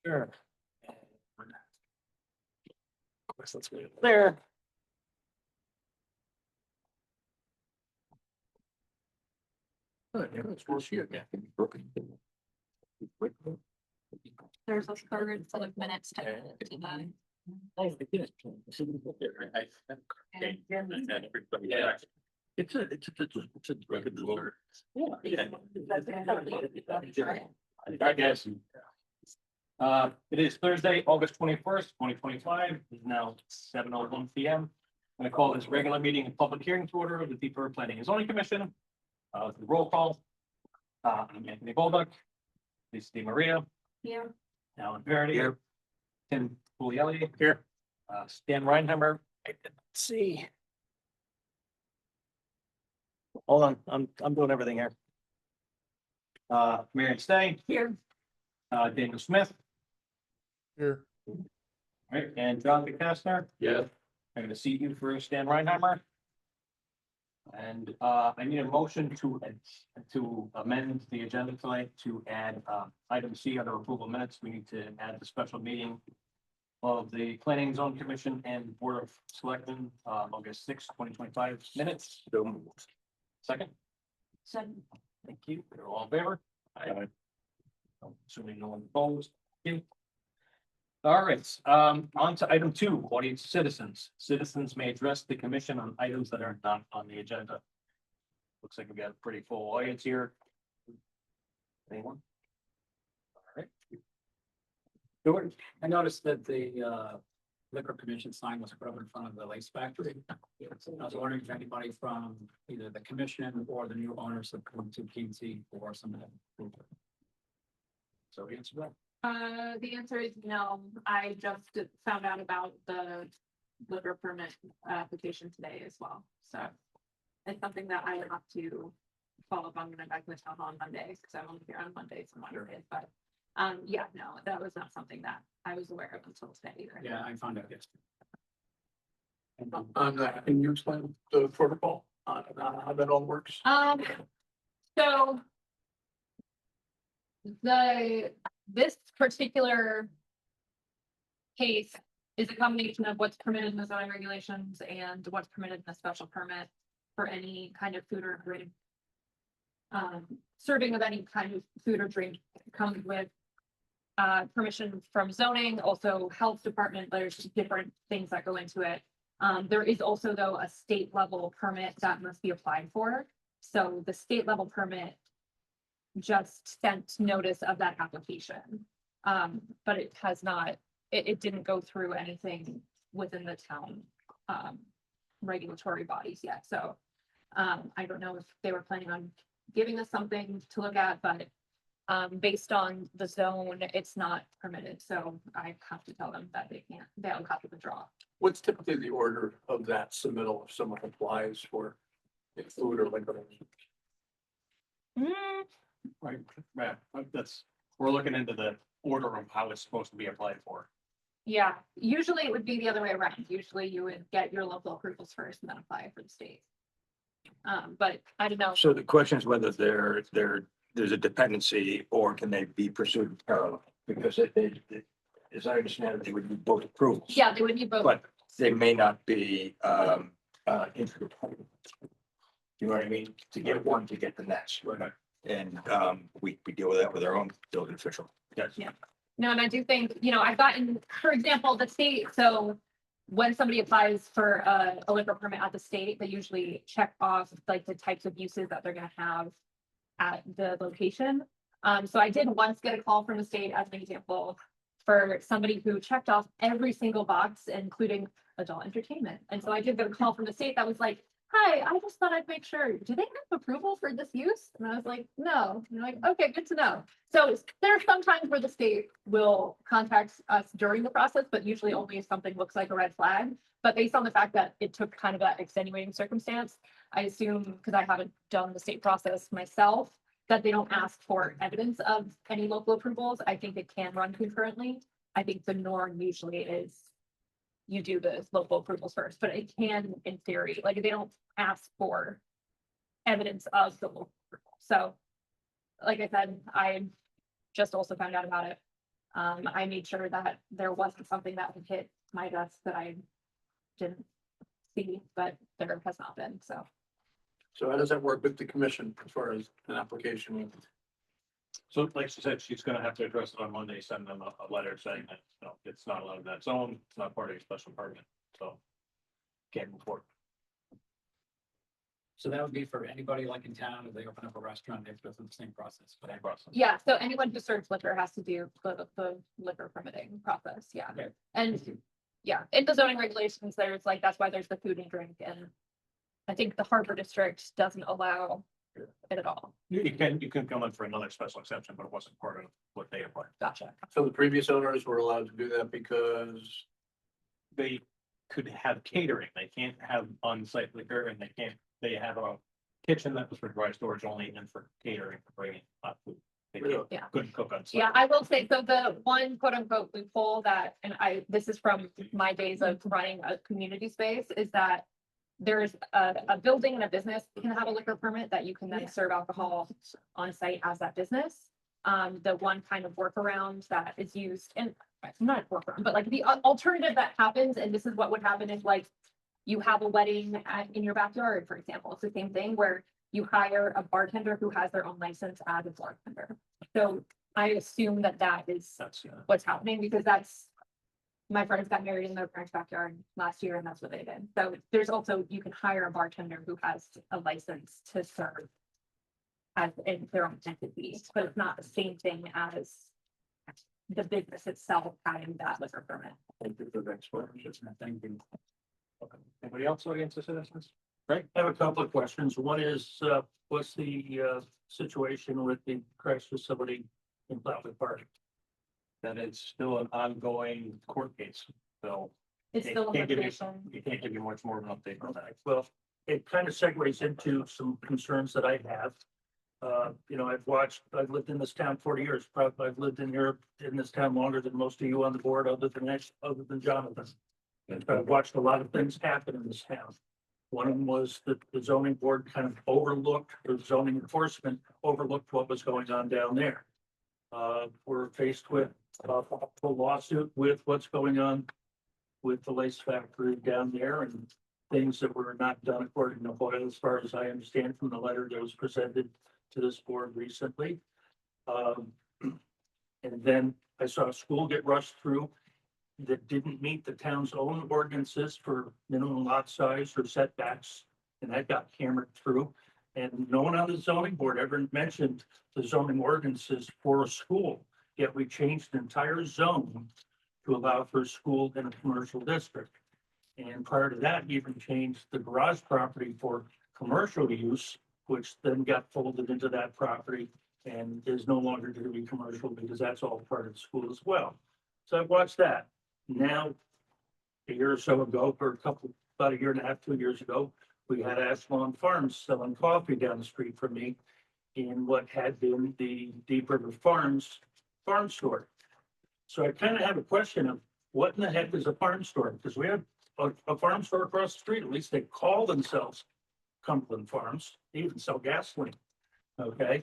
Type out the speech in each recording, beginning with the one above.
Sure. Of course, let's move it there. There's a third set of minutes to add to that. Yeah. It's a regular. Yeah. I guess. It is Thursday, August 21st, 2025. It's now 7:01 PM. I'm going to call this regular meeting and public hearing to order of the Deeper Planning and Zoning Commission. The roll call. I'm Anthony Bolduc. Lisa Di Maria. Here. Alan Verity. Here. Tim Puglielli. Here. Stan Reinheimer. I didn't see. Hold on, I'm doing everything here. Marion Stang. Here. Daniel Smith. Here. Right, and John McCaster. Yeah. I'm gonna seat you for Stan Reinheimer. And I need a motion to amend the agenda tonight to add item C under approval minutes. We need to add the special meeting of the Planning and Zone Commission and Board of Selectmen, August 6th, 2025 minutes. Second, thank you. You're all in favor? Aye. Assuming no one opposed. Thank you. All right, on to item 2, audience citizens. Citizens may address the commission on items that are not on the agenda. Looks like we got a pretty full audience here. Anyone? All right. George? I noticed that the liquor commission sign was put up in front of the lace factory. I was wondering if anybody from either the commission or the new owners have come to P&T for some of that. So answer that. The answer is no. I just found out about the liquor permit application today as well. So it's something that I have to follow up on when I'm back in the town hall on Monday, because I'm only here on Mondays and Mondays. But yeah, no, that was not something that I was aware of until today either. Yeah, I found out yesterday. On that, can you explain the protocol on how that all works? So this particular case is a combination of what's permitted in the zoning regulations and what's permitted in the special permit for any kind of food or drink. Serving of any kind of food or drink comes with permission from zoning, also health department. There's different things that go into it. There is also, though, a state level permit that must be applied for. So the state level permit just sent notice of that application. But it has not, it didn't go through anything within the town regulatory bodies yet. So I don't know if they were planning on giving us something to look at, but based on the zone, it's not permitted. So I have to tell them that they'll have to withdraw. What's typically the order of that submittal if someone applies for food or liquor? Right, we're looking into the order of how it's supposed to be applied for. Yeah, usually it would be the other way around. Usually you would get your local approvals first and then apply for the state. But I don't know. So the question is whether there's a dependency or can they be pursued in parallel? Because as I understand it, they would need both approvals. Yeah, they would need both. But they may not be interrelated. You know what I mean? To get one, to get the next. Right. And we deal with that with our own building official. Yes. Yeah. No, and I do think, I've gotten, for example, the state, so when somebody applies for a liquor permit at the state, they usually check off like the types of uses that they're gonna have at the location. So I did once get a call from the state as an example for somebody who checked off every single box, including adult entertainment. And so I did get a call from the state that was like, hi, I just thought I'd make sure, do they have approval for this use? And I was like, no. And they're like, okay, good to know. So there are some times where the state will contact us during the process, but usually only if something looks like a red flag. But based on the fact that it took kind of that extenuating circumstance, I assume, because I haven't done the state process myself, that they don't ask for evidence of any local approvals. I think it can run concurrently. I think the norm usually is you do the local approvals first, but it can, in theory, like they don't ask for evidence of the local approval. So, like I said, I just also found out about it. I made sure that there wasn't something that would hit my desk that I didn't see, but there has not been, so. So how does that work with the commission as far as an application? So like she said, she's gonna have to address it on Monday, send them a letter saying that, you know, it's not allowed in that zone, it's not part of your special permit, so. Can't move forward. So that would be for anybody like in town, if they open up a restaurant, they have to go through the same process. Same process. Yeah, so anyone who serves liquor has to do the liquor permitting process, yeah. Okay. And, yeah, in the zoning regulations, there's like, that's why there's the food and drink, and I think the Harbor District doesn't allow it at all. You can come in for another special exception, but it wasn't part of what they applied. Gotcha. So the previous owners were allowed to do that because, They could have catering, they can't have on-site liquor, and they have a kitchen that was for dry storage only and for catering, for bringing hot food. They Really? Yeah. couldn't cook on site. Yeah, I will say, so the one quote unquote loophole that, and this is from my days of running a community space, is that there's a building and a business can have a liquor permit that you can then serve alcohol on site as that business. The one kind of workaround that is used, and not workaround, but like the alternative that happens, and this is what would happen if like you have a wedding in your backyard, for example. It's the same thing where you hire a bartender who has their own license as a bartender. So I assume that that is That's, what's happening, because that's, my friends got married in their parents' backyard last year, and that's what they did. So there's also, you can hire a bartender who has a license to serve as in their own entity, but it's not the same thing as the business itself having that liquor permit. thank you for the explanation. Thank you. okay. Anybody else against the citizens? I have a couple of questions. One is, what's the situation with the crash facility in Flatwood Park? That it's still an ongoing court case, so. It's still in Can't give you- litigation. You can't give you much more of an update on that. Well, it kind of segues into some concerns that I have. I've lived in this town 40 years. Probably I've lived in this town longer than most of you on the board, other than Jonathan. And I've watched a lot of things happen in this town. One of them was that the zoning board kind of overlooked, or zoning enforcement overlooked what was going on down there. We're faced with a lawsuit with what's going on with the lace factory down there, and things that were not done according to Hoyle, as far as I understand from the letter that was presented to this board recently. And then I saw a school get rushed through that didn't meet the town's own ordinances for minimum lot size or setbacks, and that got hammered through. And no one on the zoning board ever mentioned the zoning ordinances for a school, yet we changed the entire zone to allow for a school in a commercial district. And prior to that, even changed the garage property for commercial use, which then got folded into that property and is no longer going to be commercial because that's all part of the school as well. So I watched that. Now, a year or so ago, about a year and a half, 2 years ago, we had Ashland Farms selling coffee down the street from me in what had been the Deep River Farms farm store. So I kind of have a question of what in the heck is a farm store? Because we have a farm store across the street. At least they call themselves Cumberland Farms. They even sell gasoline. Okay.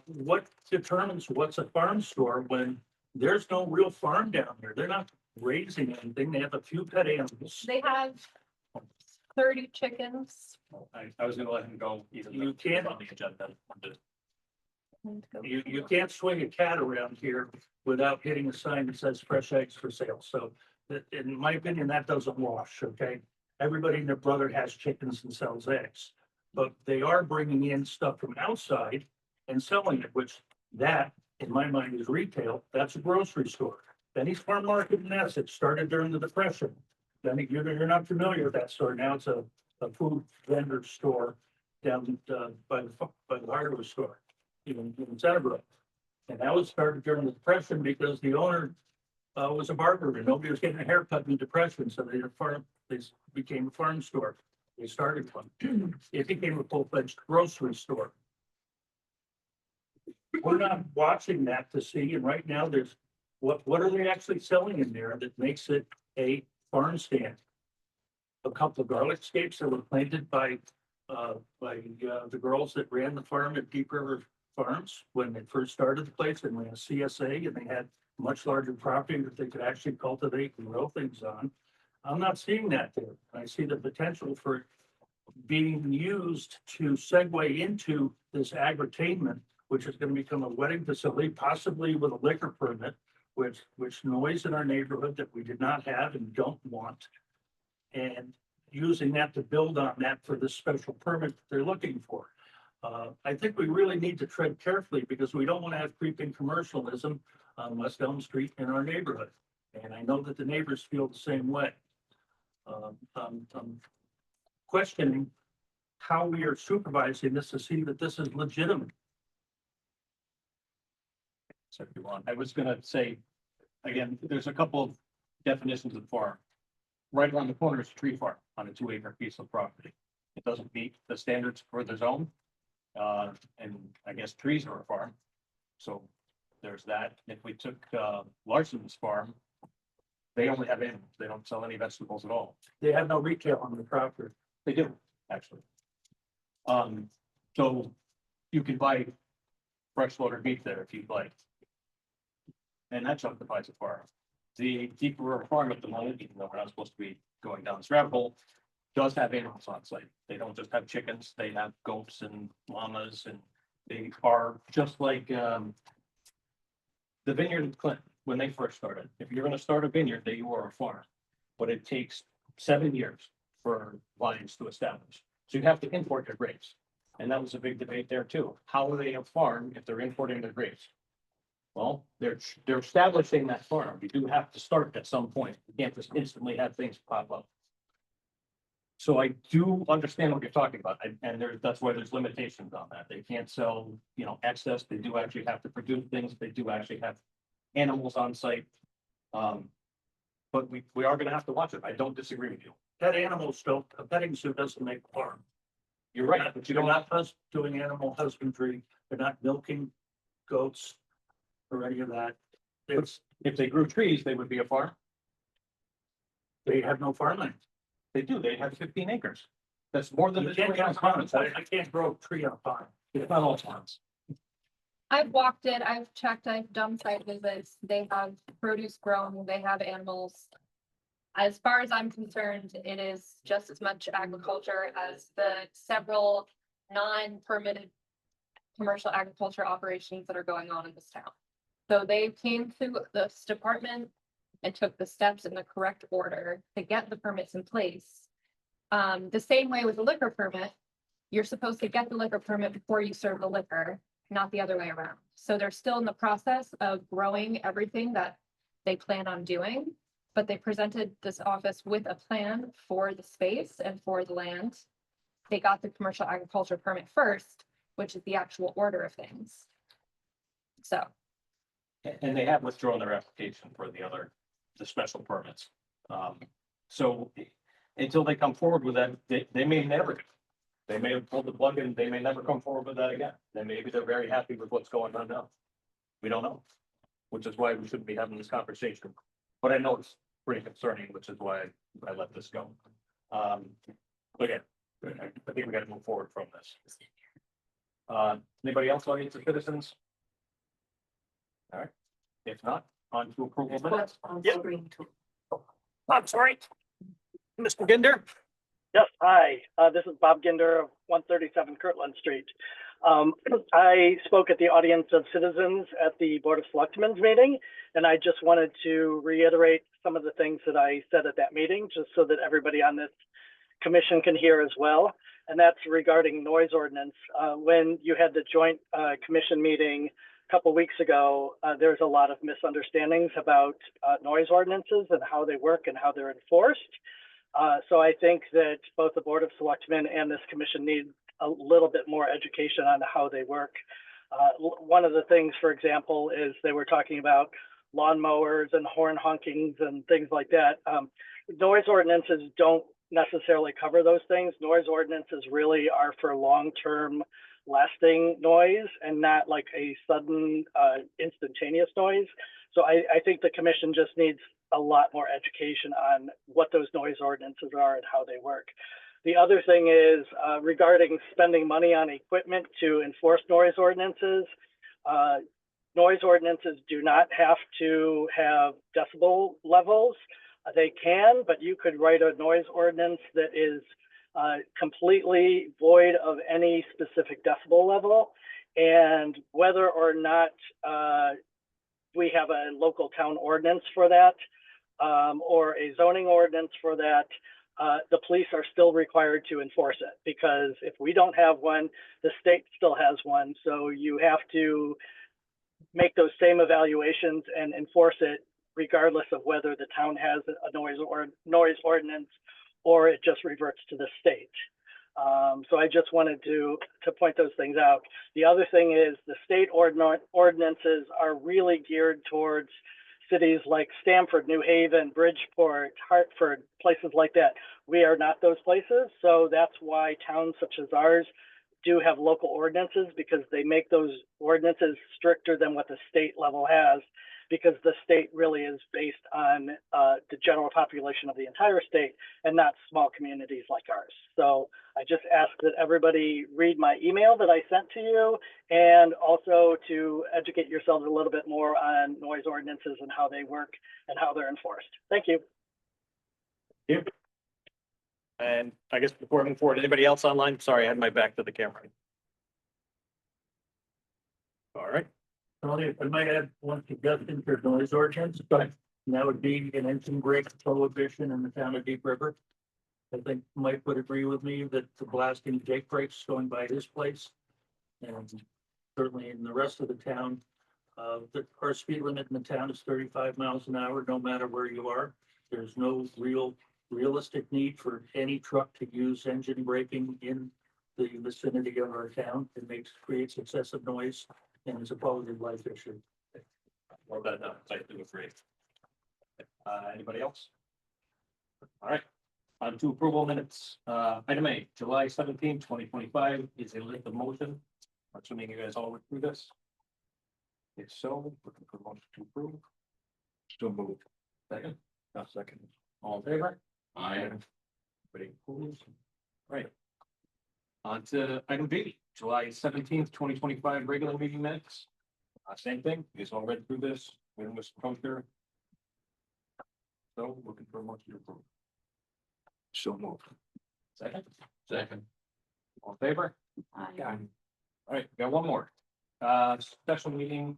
What determines what's a farm store when there's no real farm down there? They're not raising anything. They have a few pet animals. They have 30 chickens. I was gonna let him go. even though You it's can't- On the agenda. You can't swing a cat around here without hitting a sign that says fresh eggs for sale. So that, in my opinion, that doesn't wash, okay? Everybody and their brother has chickens and sells eggs. But they are bringing in stuff from outside and selling it, which that, in my mind, is retail. That's a grocery store. Benny's Farm Market in Essex started during the Depression. Then you're not familiar with that store. Now it's a food vendor store down by the hardware store, even in Centerbrook. And that was started during the Depression because the owner was a barber and nobody was getting a haircut in the Depression. So they became a farm store. They started one. It became a full-fledged grocery store. We're not watching that to see, and right now there's, what are they actually selling in there that makes it a farm stand? A couple of garlic scapes that were planted by the girls that ran the farm at Deep River farms when they first started the place and ran a CSA and they had much larger property that they could actually cultivate and grow things on. I'm not seeing that there. I see the potential for it being used to segue into this agritainment, which is going to become a wedding facility, possibly with a liquor permit, which noise in our neighborhood that we did not have and don't want. And using that to build on that for this special permit that they're looking for. I think we really need to tread carefully because we don't want to have creeping commercialism on West Elm Street in our neighborhood. And I know that the neighbors feel the same way. I'm questioning how we are supervising this to see that this is legitimate. So if you want, I was gonna say, again, there's a couple of definitions of farm. Right around the corner is a tree farm on a 2-acre piece of property. It doesn't meet the standards for the zone. And I guess trees are a farm. So there's that. If we took Larson's farm, they only have animals. They don't sell any vegetables at all. They have no retail on the property. They do, actually. So you can buy fresh slaughtered beef there if you'd like. And that justifies a farm. The deeper farm at the moment, even though we're not supposed to be going down this rabbit hole, does have animals on site. They don't just have chickens, they have goats and llamas, and they are just like the vineyard in Clinton, when they first started. If you're gonna start a vineyard, they are a farm. But it takes 7 years for vines to establish. So you have to import your grapes. And that was a big debate there too. How are they a farm if they're importing their grapes? Well, they're establishing that farm. You do have to start at some point. You can't just instantly have things pop up. So I do understand what you're talking about, and that's why there's limitations on that. They can't sell, excess. They do actually have to produce things. They do actually have animals on site. But we are gonna have to watch it. I don't disagree with you. Pet animals don't, a petting zoo doesn't make a farm. You're right, but you They're don't have, not doing animal husbandry. They're not milking goats or any of that. It's, if they grew trees, they would be a farm. they have no farmland. They do. They have 15 acres. That's more than. You can't have farms. I can't grow a tree on a farm. It's not all farms. I've walked it, I've checked, I've done site visits, they have produce grown, they have animals. As far as I'm concerned, it is just as much agriculture as the several non-permitted commercial agriculture operations that are going on in this town. So they came to this department and took the steps in the correct order to get the permits in place. The same way with the liquor permit, you're supposed to get the liquor permit before you serve the liquor, not the other way around. So they're still in the process of growing everything that they plan on doing, but they presented this office with a plan for the space and for the land. They got the commercial agriculture permit first, which is the actual order of things. So. And they have withdrawn their application for the special permits. So until they come forward with that, they may never. They may have pulled the plug and they may never come forward with that again. Then maybe they're very happy with what's going on now. We don't know, which is why we shouldn't be having this conversation. But I know it's pretty concerning, which is why I let this go. But again, I think we got to move forward from this. Anybody else on the citizens? All right, if not, on to approval of minutes. I'm sorry. Mr. Ginder? Yes, hi, this is Bob Ginder of 137 Kirtland Street. I spoke at the audience of citizens at the Board of Selectmen's meeting, and I just wanted to reiterate some of the things that I said at that meeting, just so that everybody on this commission can hear as well. And that's regarding noise ordinance. When you had the joint commission meeting a couple weeks ago, there's a lot of misunderstandings about noise ordinances and how they work and how they're enforced. So I think that both the Board of Selectmen and this commission need a little bit more education on how they work. One of the things, for example, is they were talking about lawnmowers and horn honkings and things like that. Noise ordinances don't necessarily cover those things. Noise ordinances really are for long-term lasting noise and not like a sudden instantaneous noise. So I think the commission just needs a lot more education on what those noise ordinances are and how they work. The other thing is regarding spending money on equipment to enforce noise ordinances. Noise ordinances do not have to have decibel levels. They can, but you could write a noise ordinance that is completely void of any specific decibel level. And whether or not we have a local town ordinance for that or a zoning ordinance for that, the police are still required to enforce it, because if we don't have one, the state still has one. So you have to make those same evaluations and enforce it regardless of whether the town has a noise ordinance or it just reverts to the state. So I just wanted to point those things out. The other thing is the state ordinances are really geared towards cities like Stamford, New Haven, Bridgeport, Hartford, places like that. We are not those places. So that's why towns such as ours do have local ordinances, because they make those ordinances stricter than what the state level has, because the state really is based on the general population of the entire state and not small communities like ours. So I just ask that everybody read my email that I sent to you, and also to educate yourselves a little bit more on noise ordinances and how they work and how they're enforced. Thank you. And I guess before moving forward, anybody else online? Sorry, I had my back to the camera. All right. Only, I might add one suggestion for noise ordinance, but that would be an engine brake prohibition in the town of Deep River. I think Mike would agree with me that the blasting Jake brakes going by his place. And certainly in the rest of the town, our speed limit in the town is 35 miles an hour, no matter where you are. There's no realistic need for any truck to use engine braking in the vicinity of our town. It creates excessive noise and is a quality of life issue. Well, that, I do agree. Anybody else? All right, on to approval minutes. Item A, July 17, 2025 is a list of motion. Assuming you guys all went through this. If so, looking for motion to approve. Still moved. Second. Second. All in favor? Aye. Anybody opposed? Right. On to item B, July 17th, 2025 regular meeting minutes. Same thing, you guys all read through this, with Mr. Coaster. So looking for a motion to approve. So moved. Second. Second. All in favor? Aye. All right, we got one more. Special meeting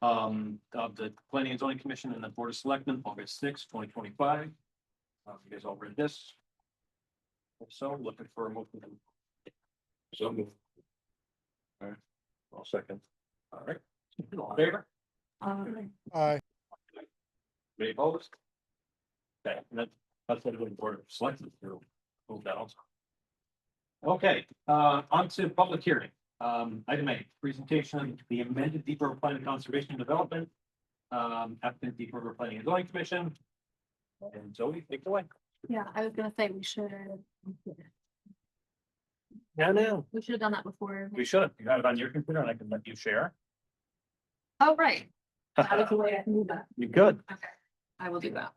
of the Planning and Zoning Commission and the Board of Selectmen, August 6th, 2025. You guys all read this? If so, looking for a motion. So moved. All right, all second. All right, all in favor? Aye. Any opposed? Okay, and that's what the Board of Selectmen to move that also. Okay, on to public hearing. Item A, presentation of the amended Deep River Planning Conservation and Development. Applicant Deep River Planning and Zoning Commission. And Zoe, take it away. Yeah, I was gonna say we should No. have done that before. We should. You have it on your computer and I can let you share. Oh, right. That was the way I can do that. You could. Okay, I will do that.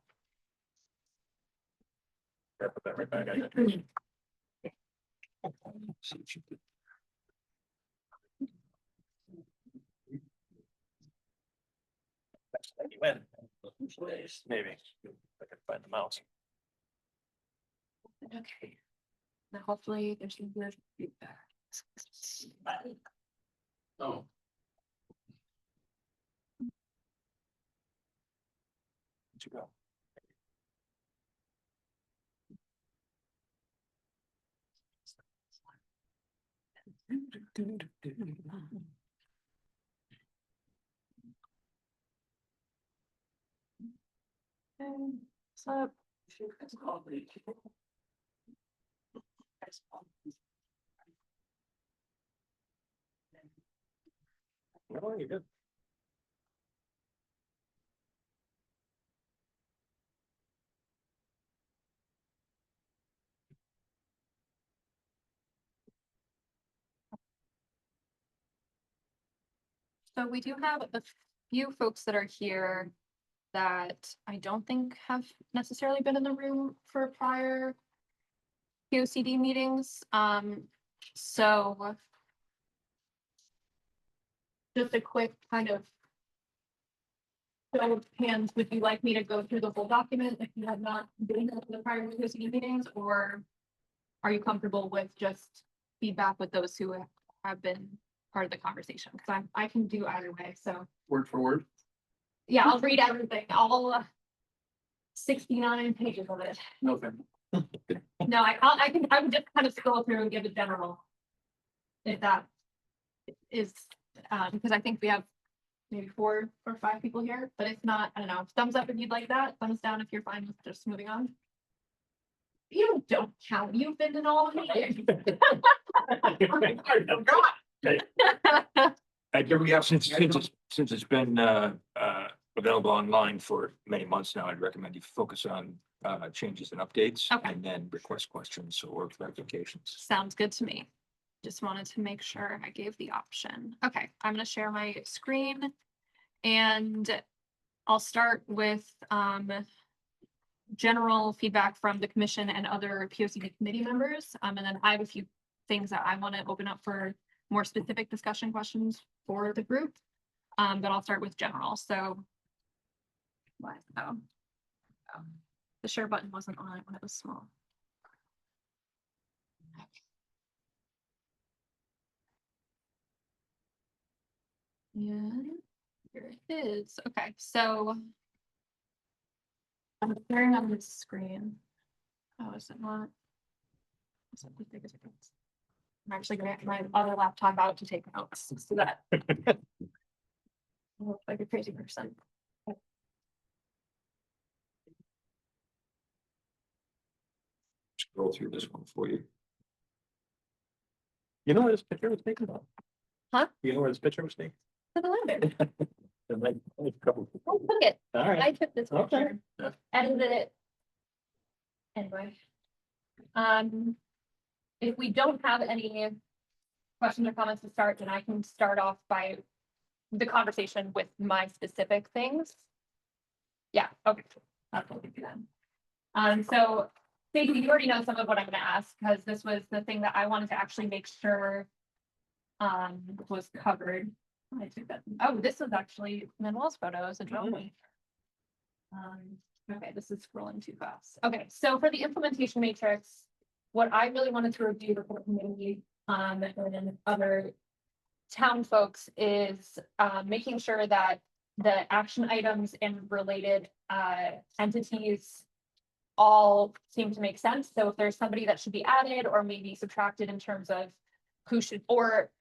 Put that right back. I got you. You win. Maybe. I can find the mouse. Okay. Now hopefully there's some good feedback. Oh. Where'd you go? So. No, you're good. So we do have a few folks that are here that I don't think have necessarily been in the room for prior POCD meetings. So just a quick kind of show of hands, would you like me to go through the whole document if you have not been to the prior POCD meetings, or are you comfortable with just feedback with those who have been part of the conversation? Because I can do either way, so. Word for word. Yeah, I'll read everything, all 69 pages of it. No, thank you. No, I would just kind of scroll through and give a general. If that is, because I think we have maybe 4 or 5 people here, but if not, I don't know, thumbs up if you'd like that, thumbs down if you're fine with just moving on. You don't count, you've been in all the meetings. Since it's been available online for many months now, I'd recommend you focus on changes and updates. Okay. And then request questions or clarifications. Sounds good to me. Just wanted to make sure I gave the option. Okay, I'm gonna share my screen. And I'll start with general feedback from the commission and other POCD committee members. And then I have a few things that I want to open up for more specific discussion questions for the group. But I'll start with general. So the share button wasn't on it when it was small. Yeah, here it is. Okay, so I'm sharing on this screen. Oh, is it not? Is it as big as it gets? I'm actually gonna get my other laptop out to take notes so that I look like a crazy person. Scroll through this one for you. You know where this picture was taken from? Huh? You know where this picture was taken? To the limit. A couple. Oh, look it. All I right. took this Okay. picture, Yeah. edited it. Anyway. If we don't have any questions or comments to start, then I can start off by the conversation with my specific things. Yeah, okay. That's what we do then. So Stacey, you already know some of what I'm gonna ask, because this was the thing that I wanted to actually make sure was covered. I took that. Oh, this was actually Manuel's photo as a drone. Okay, this is scrolling too fast. Okay, so for the implementation matrix, what I really wanted to review with the community and then other town folks is making sure that the action items and related entities all seem to make sense. So if there's somebody that should be added or maybe subtracted in terms of who should, or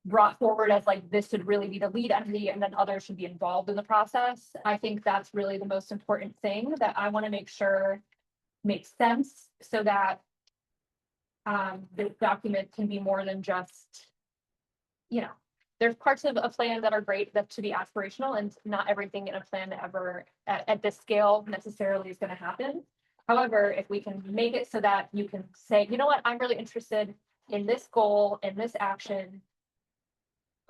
brought forward as like, this should really be the lead entity and then others should be involved in the process. I think that's really the most important thing that I want to make sure makes sense so that this document can be more than just, you know, there's parts of a plan that are great that to be aspirational, and not everything in a plan ever at this scale necessarily is going to happen. However, if we can make it so that you can say, you know what, I'm really interested in this goal, in this action.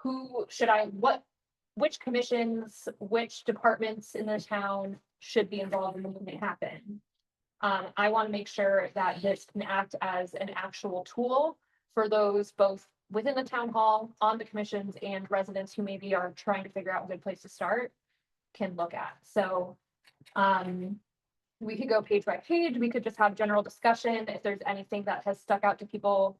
Who should which commissions, which departments in the town should be involved in making it happen? I want to make sure that this can act as an actual tool for those both within the town hall, on the commissions, and residents who maybe are trying to figure out a good place to start can look at. So we could go page by page. We could just have general discussion. If there's anything that has stuck out to people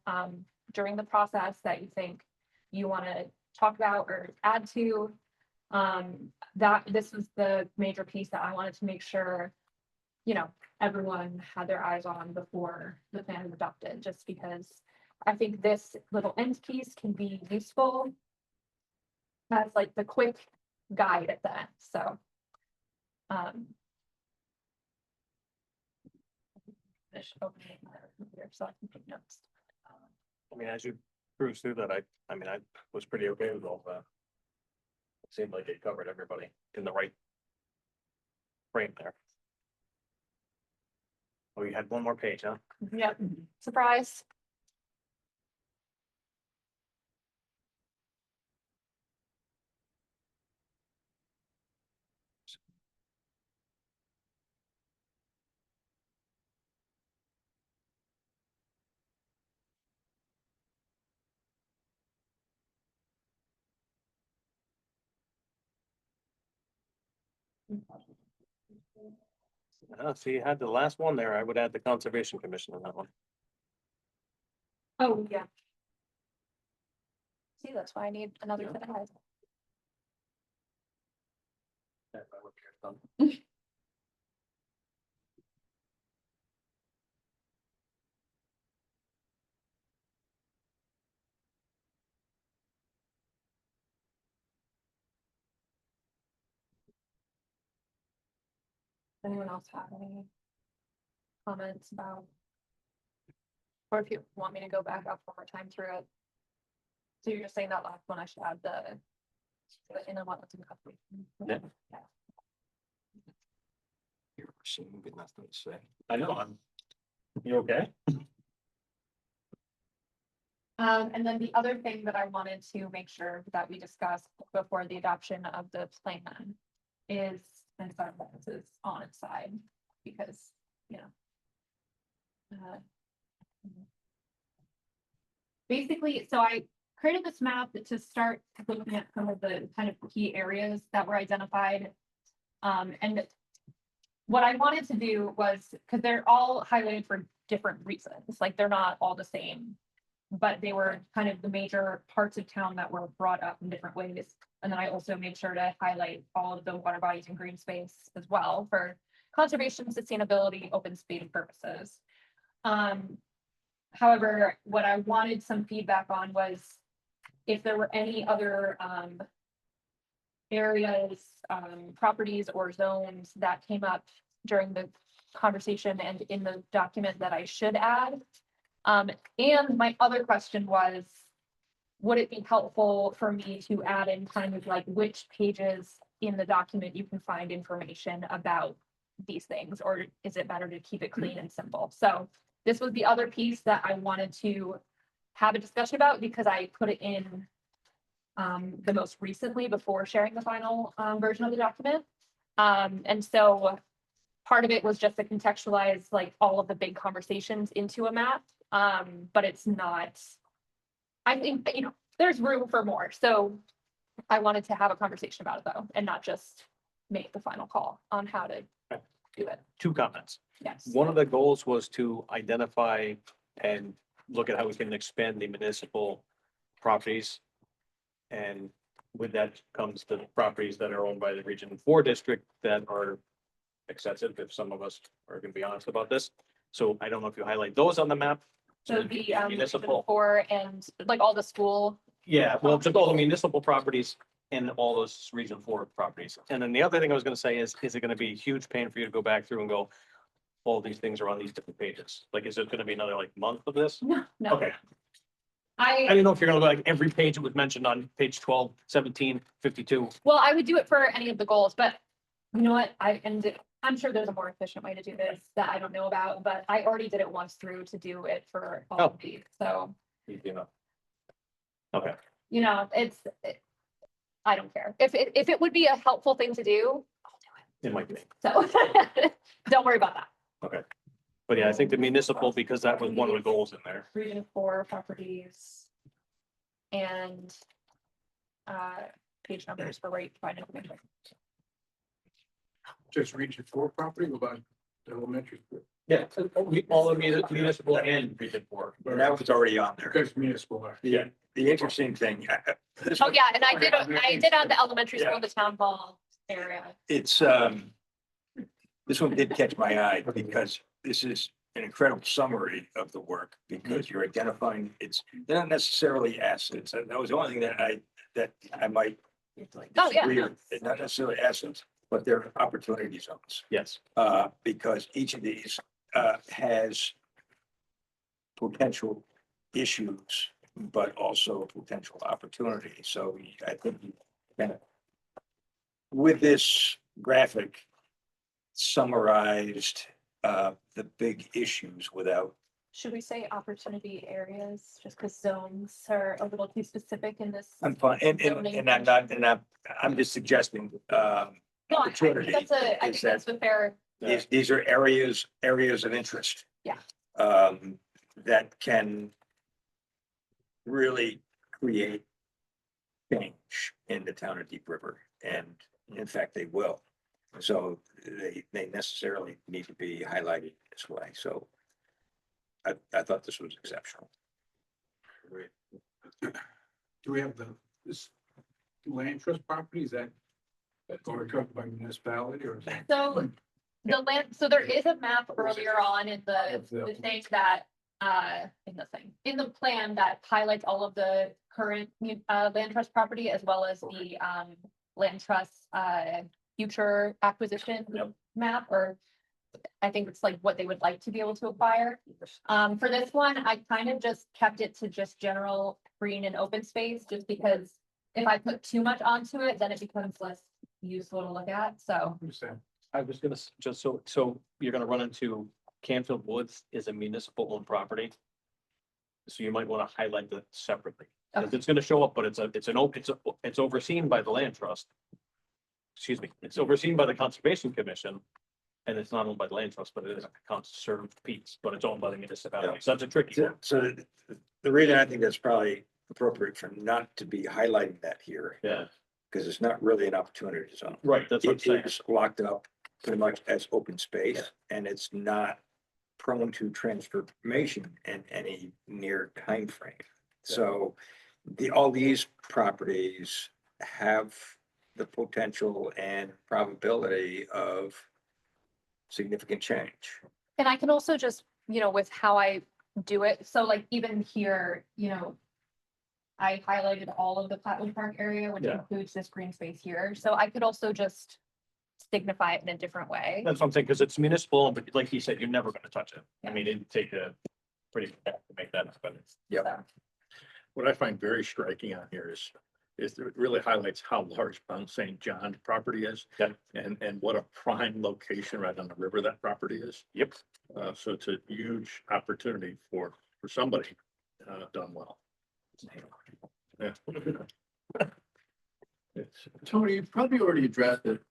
during the process that you think you want to talk about or add to, that this was the major piece that I wanted to make sure, you know, everyone had their eyes on before the plan is adopted, just because I think this little end piece can be useful as like the quick guide at the end. So finish opening my computer so I can take notes. I mean, as you cruise through that, I mean, I was pretty okay with all that. It seemed like it covered everybody in the right frame there. Oh, you had one more page, huh? Yep, surprise. See, you had the last one there. I would add the Conservation Commission on that one. Oh, yeah. See, that's why I need another set of eyes. Anyone else have any comments about? Or if you want me to go back up one more time through it. So you're just saying that last one, I should add the inner wetlands and conservation. Yeah. You're seeing good nothing to say. I know, you okay? And then the other thing that I wanted to make sure that we discussed before the adoption of the plan is, and sorry, this is on its side, because, you know. Basically, so I created this map to start looking at some of the kind of key areas that were identified. And what I wanted to do was, because they're all highlighted for different reasons, like they're not all the same, but they were kind of the major parts of town that were brought up in different ways. And then I also made sure to highlight all of the water bodies and green space as well for conservation, sustainability, open space purposes. However, what I wanted some feedback on was if there were any other areas, properties or zones that came up during the conversation and in the document that I should add. And my other question was, would it be helpful for me to add in kind of like which pages in the document you can find information about these things, or is it better to keep it clean and simple? So this was the other piece that I wanted to have a discussion about because I put it in the most recently before sharing the final version of the document. And so part of it was just to contextualize like all of the big conversations into a map. But it's not, I think that, you know, there's room for more. So I wanted to have a conversation about it though, and not just make the final call on how to do it. 2 comments. Yes. One of the goals was to identify and look at how we can expand the municipal properties. And with that comes the properties that are owned by the Region 4 district that are excessive, if some of us are gonna be honest about this. So I don't know if you highlight those on the map. So the municipal, for and like all the school. yeah, well, just all the municipal properties and all those Region 4 properties. And then the other thing I was gonna say is it gonna be a huge pain for you to go back through and go, all these things are on these different pages? Like, is it gonna be another like month of this? No, no. Okay, I I, didn't know if you're gonna go like every page that was mentioned on page 12, 17, 52. well, I would do it for any of the goals, but you know what? I'm sure there's a more efficient way to do this that I don't know about, but I already did it once through to do it for all of these. So, Easy enough. Okay, you know, I don't care. If it would be a helpful thing to do, I'll do it might be. it. So don't worry about that. But yeah, I think the municipal, because that was one of the goals in there. Region 4 properties. And page numbers for where you can find information. Just Region 4 property, what about the elementary school? Yeah, all of municipal and Region 4. And that was already on there. Because municipal are. Yeah. The interesting thing. Oh, yeah, and I did add the elementary school, the town hall area. It's, this one did catch my eye because this is an incredible summary of the work because you're identifying, they're not necessarily assets. And that was the only thing that I might Oh, yeah. disagree with. They're not necessarily assets, but they're opportunity zones. Yes. Because each of these has potential issues, but also potential opportunity. So I think kind of with this graphic summarized the big issues without. Should we say opportunity areas, just because zones are a little too specific in this? I'm fine, and I'm not, I'm just suggesting No, I think opportunity that's I think is that's a fair, these are areas of interest. Yeah. That can really create change in the town of Deep River, and in fact, they will. So they necessarily need to be highlighted this way, so I thought this was exceptional. Do we have this land trust property, is that or covered by municipality or? Is that? So the land, so there is a map earlier on in the thing that, in the plan that highlights all of the current, land trust property as well as the, land trust, future acquisition map, or I think it's like what they would like to be able to acquire. For this one, I kind of just kept it to just general green and open space, just because if I put too much onto it, then it becomes less useful to look at, so. I was gonna, just so you're gonna run into Canfield Woods is a municipal owned property. So you might wanna highlight that separately, 'cause Okay. it's gonna show up, but it's overseen by the land trust. Excuse me, it's overseen by the Conservation Commission. And it's not owned by the land trust, but it is a conserved piece, but it's owned by the municipality, so that's a tricky one. So the reason I think that's probably appropriate for not to be highlighting that here, Yeah, because it's not really an opportunity zone. right, that's what I'm It saying. is locked up pretty much as open space, and it's not prone to transformation in any near time frame. So all these properties have the potential and probability of significant change. And I can also just, with how I do it, so like even here, I highlighted all of the Platwood Park area, which Yeah. includes this green space here, so I could also just signify it in a different way. That's what I'm saying, because it's municipal, but like he said, you're never gonna touch it. I Yeah. mean, it'd take a pretty to make that happen. Yep. So, What I find very striking on here is it really highlights how large Mount St. John property is. Yeah. And what a prime location right on the river that property is. Yep. So it's a huge opportunity for somebody, done well. Yeah. Tony, you probably already addressed it,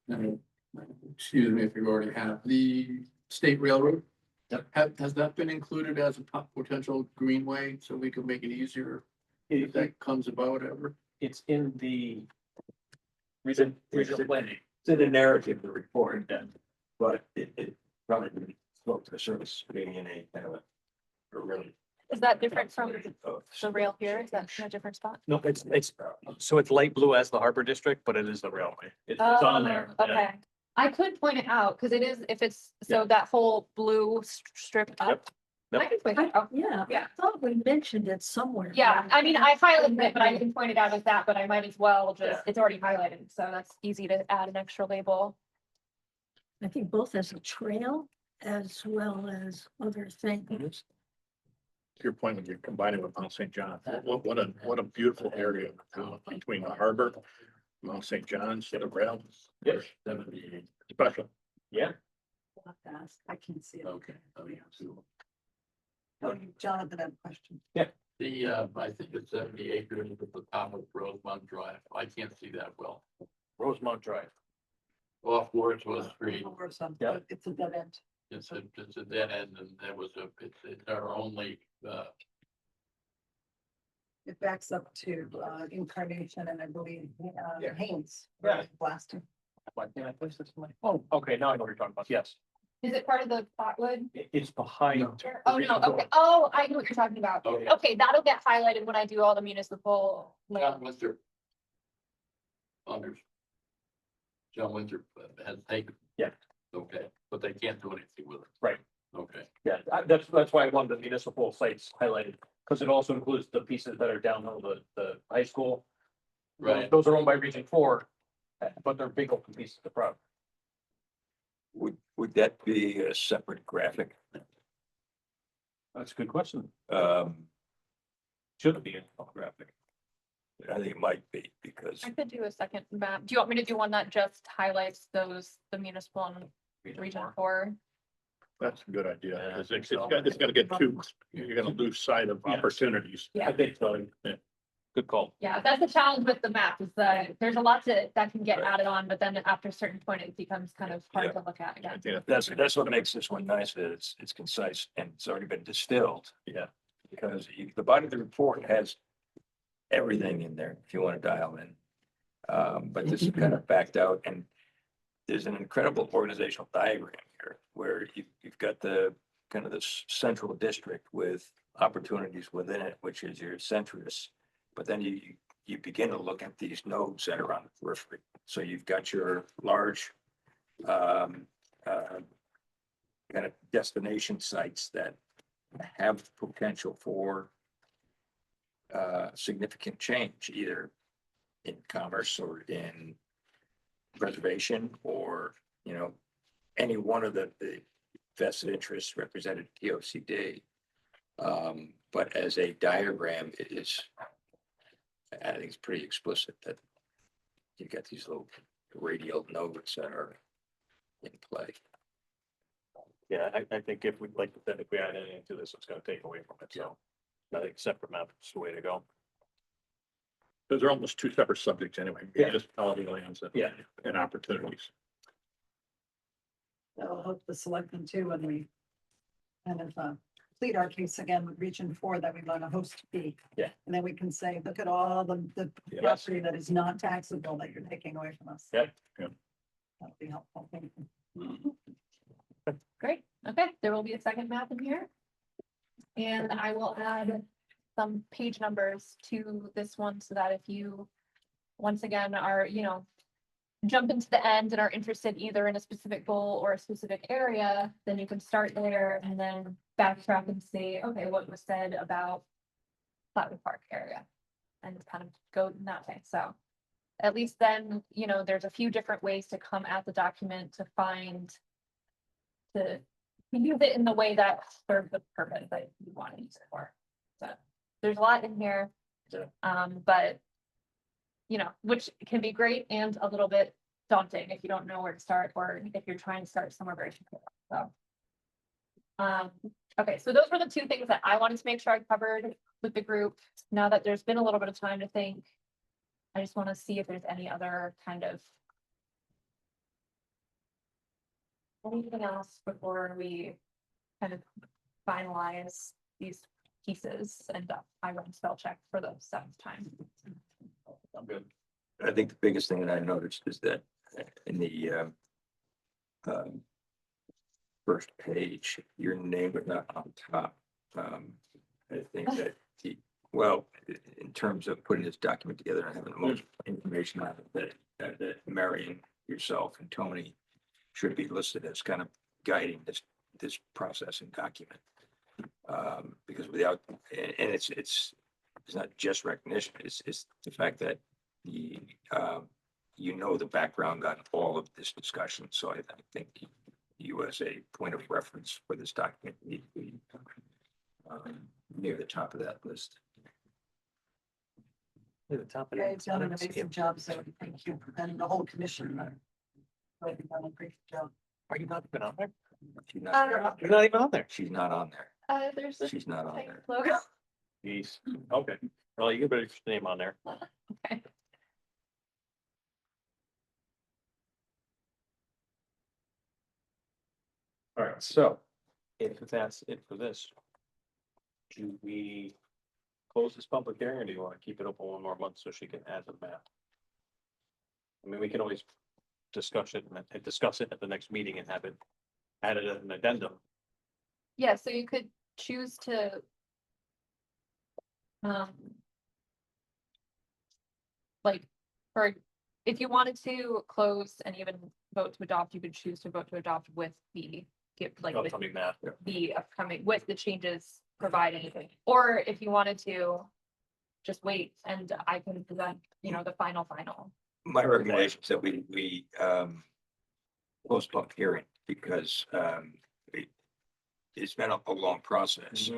excuse me if you already have, the state railroad. Yep. Has that been included as a potential greenway, so we could make it easier if that comes about ever? It's in the regional planning. It's in the narrative of the report, but it probably didn't spoke to the service being in a kind of a really. is that different from the rail here? Is that in a different spot? No, so it's light blue as the Harbor District, but it is the railway. It's on there. Oh, okay. I could point it out, because it is, if it's, so that whole blue strip up. Yep. I can point it out. Yeah, Yeah. I thought we mentioned it somewhere. Yeah, I mean, I highlighted it, but I didn't point it out as that, but I might as well just, Yeah. it's already highlighted, so that's easy to add an extra label. I think both as a trail as well as other things. To your point, when you combine it with Mount St. John, what a beautiful area between the harbor, Mount St. John's, the rail. Yes. That would be special. Yeah. I can't see it. Okay. Oh, yeah. Jonathan had a question. I think it's 70 acres at the top of Rosemont Drive. I can't see that well. Rosemont Drive. Off Wordsworth Street, Yeah. It's a dead end. it's a dead end and it's our only, It backs up to Incarnation and I believe Yeah. Haynes. Yeah. Blasting. Why can't I place this? Oh, okay, now I know what you're talking about. Yes, Is it part of the Flatwood? it's behind. Oh, no, okay. Oh, I know what you're talking about. Okay. Okay, that'll get highlighted when I do all the municipal. John Winter. John Winter has taken. Yeah. Okay, but they can't do anything with it. Right. Okay. Yeah, that's why I wanted the municipal sites highlighted, because it also includes the pieces that are downhill, the high school. Right. Those are owned by Region 4, but they're big open pieces of property. Would that be a separate graphic? That's a good question. Um, Should it be a graphic? I think it might be because I could do a second map. Do you want me to do one that just highlights the municipal and region 4? That's a good idea, Yeah, because I it's think so. gonna get you're gonna lose sight of Yeah. opportunities. Yeah. I think so. Yeah. Good call. Yeah, that's the challenge with the map, is that there's a lot that can get added on, but then after a certain point, it becomes kind of hard to look at I again. think that's what makes this one nice, that it's concise and it's already been distilled. Yeah. Because the body of the report has everything in there if you want to dial in. But this is kind of backed out and there's an incredible organizational diagram here where you've got the kind of this central district with opportunities within it, which is your centrist. But then you begin to look at these nodes that are on the periphery. So you've got your large kind of destination sites that have potential for significant change, either in commerce or in preservation, or, you know, any one of the vested interests represented in POCD. But as a diagram, it is, I think it's pretty explicit that you got these little radial nodes that are in play. Yeah, I think if we, like, if we add anything to this, it's gonna take away from it, so. I think separate map is the way to go. Because they're almost two separate subjects anyway, Yeah. municipality lands and, Yeah. and opportunities. That'll help the selectmen too, when we kind of complete our case again with Region 4 that we want to host be. Yeah. And then we can say, look at all the Yes. property that is not taxable that you're taking away from us. Yeah, yeah. That'd be helpful. Thank you. Great, okay, there will be a second map in here. And I will add some page numbers to this one so that if you, once again, are, you know, jump into the end and are interested either in a specific goal or a specific area, then you can start there and then backtrack and say, okay, what was said about Flatwood Park area? And kind of go in that way, so. At least then, you know, there's a few different ways to come at the document to find, to use it in the way that serves the purpose that you want to use it for. So there's a lot in here. But you know, which can be great and a little bit daunting if you don't know where to start, or if you're trying to start somewhere very simple. So okay, so those were the two things that I wanted to make sure I covered with the group. Now that there's been a little bit of time to think, I just want to see if there's any other kind of anything else before we kind of finalize these pieces, and I run spell check for the 7th time. I'm good. I think the biggest thing that I noticed is that in the first page, your name is not on top. I think that well, in terms of putting this document together and having the most information on it, that Marion, yourself, and Tony should be listed as kind of guiding this process and document. Because without, and it's not just recognition, it's the fact that you know the background on all of this discussion. So I think you as a point of reference for this document need to be near the top of that list. Near the top of Yeah, you've done an amazing job, so thank you, and the whole commission. Right, you've done a great job. Are you not even on there? She's not, You're not even on there. she's not on there. There's a She's not on there. logo. Jeez, okay. Well, you can put your name on there. Okay. All right, so if that's it for this, do we close this public hearing, or do you want to keep it open one more month so she can add the map? I mean, we can always discuss it at the next meeting and have it added as an addendum. Yeah, so you could choose to like, for, if you wanted to close and even vote to adopt, you could choose to vote to adopt with the, like, with Upcoming map. the upcoming, with the changes provided. Or if you wanted to just wait and I can present, you know, the final. My recommendation is that we close public hearing, because it's been a long process.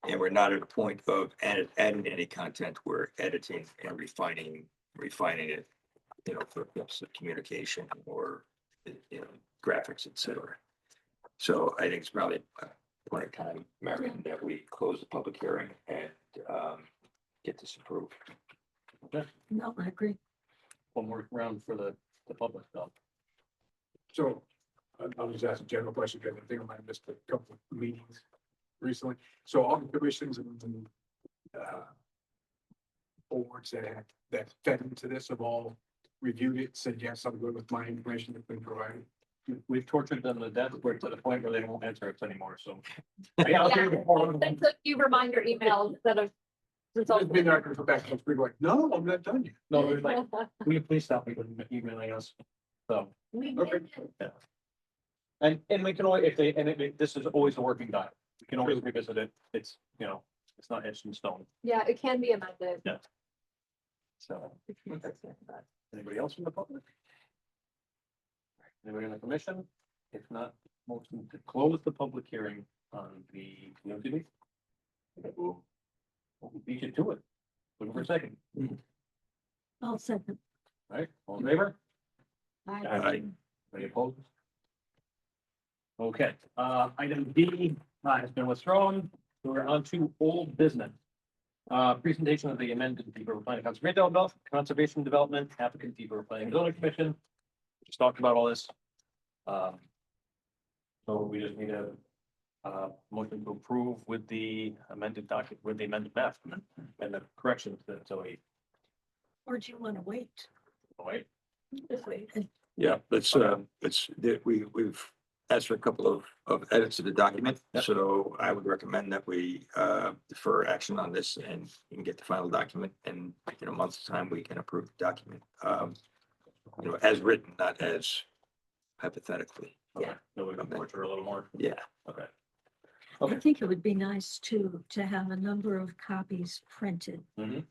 And we're not at a point of adding any content. We're editing and refining it, you know, for purposes of communication or, you know, graphics, et cetera. So I think it's probably a point of time, Marion, that we close the public hearing and get this approved. No, I agree. One more round for the public though. So I'll just ask a general question, because I think I might have missed a couple of meetings recently. So all the commissions and boards that fed into this have all reviewed it, said, yes, I'm good with my information that's been provided. We've tortured them to death, we're to the point where they won't answer us anymore, so. Yeah, send a few reminder emails instead of. It's been there, I can go back and be like, no, I'm not done yet. No, there's like, will you please stop emailing us? So, We Okay. did. and we can always, if they, and this is always a working document, we can always revisit it, it's, you know, it's not etched in stone, Yeah, it can be amended. so. Anybody else from the public? Anybody on the commission? If not, motion to close the public hearing on the POCD. We'll beat you to it. Looking for a second, I'll second. all right, all in favor? Aye. Any opposed? Okay, item D has been withdrawn. We're on to old business. Presentation of the amended Deep River Planning Conservation Development, applicant Deep River Planning and Zoning Commission. Just talked about all this. So we just need a motion to approve with the amended document, with the amended map and the corrections that, so we, Or do you want to wait? wait. Just wait. Yeah, we've asked for a couple of edits to the document, Yep. so I would recommend that we defer action on this and you can get the final document, and in a month's time, we can approve the document. You know, as written, not as hypothetically. Okay, so we can torture a little more. Yeah. Okay. I think it would be nice to have a number of copies printed. Mhm.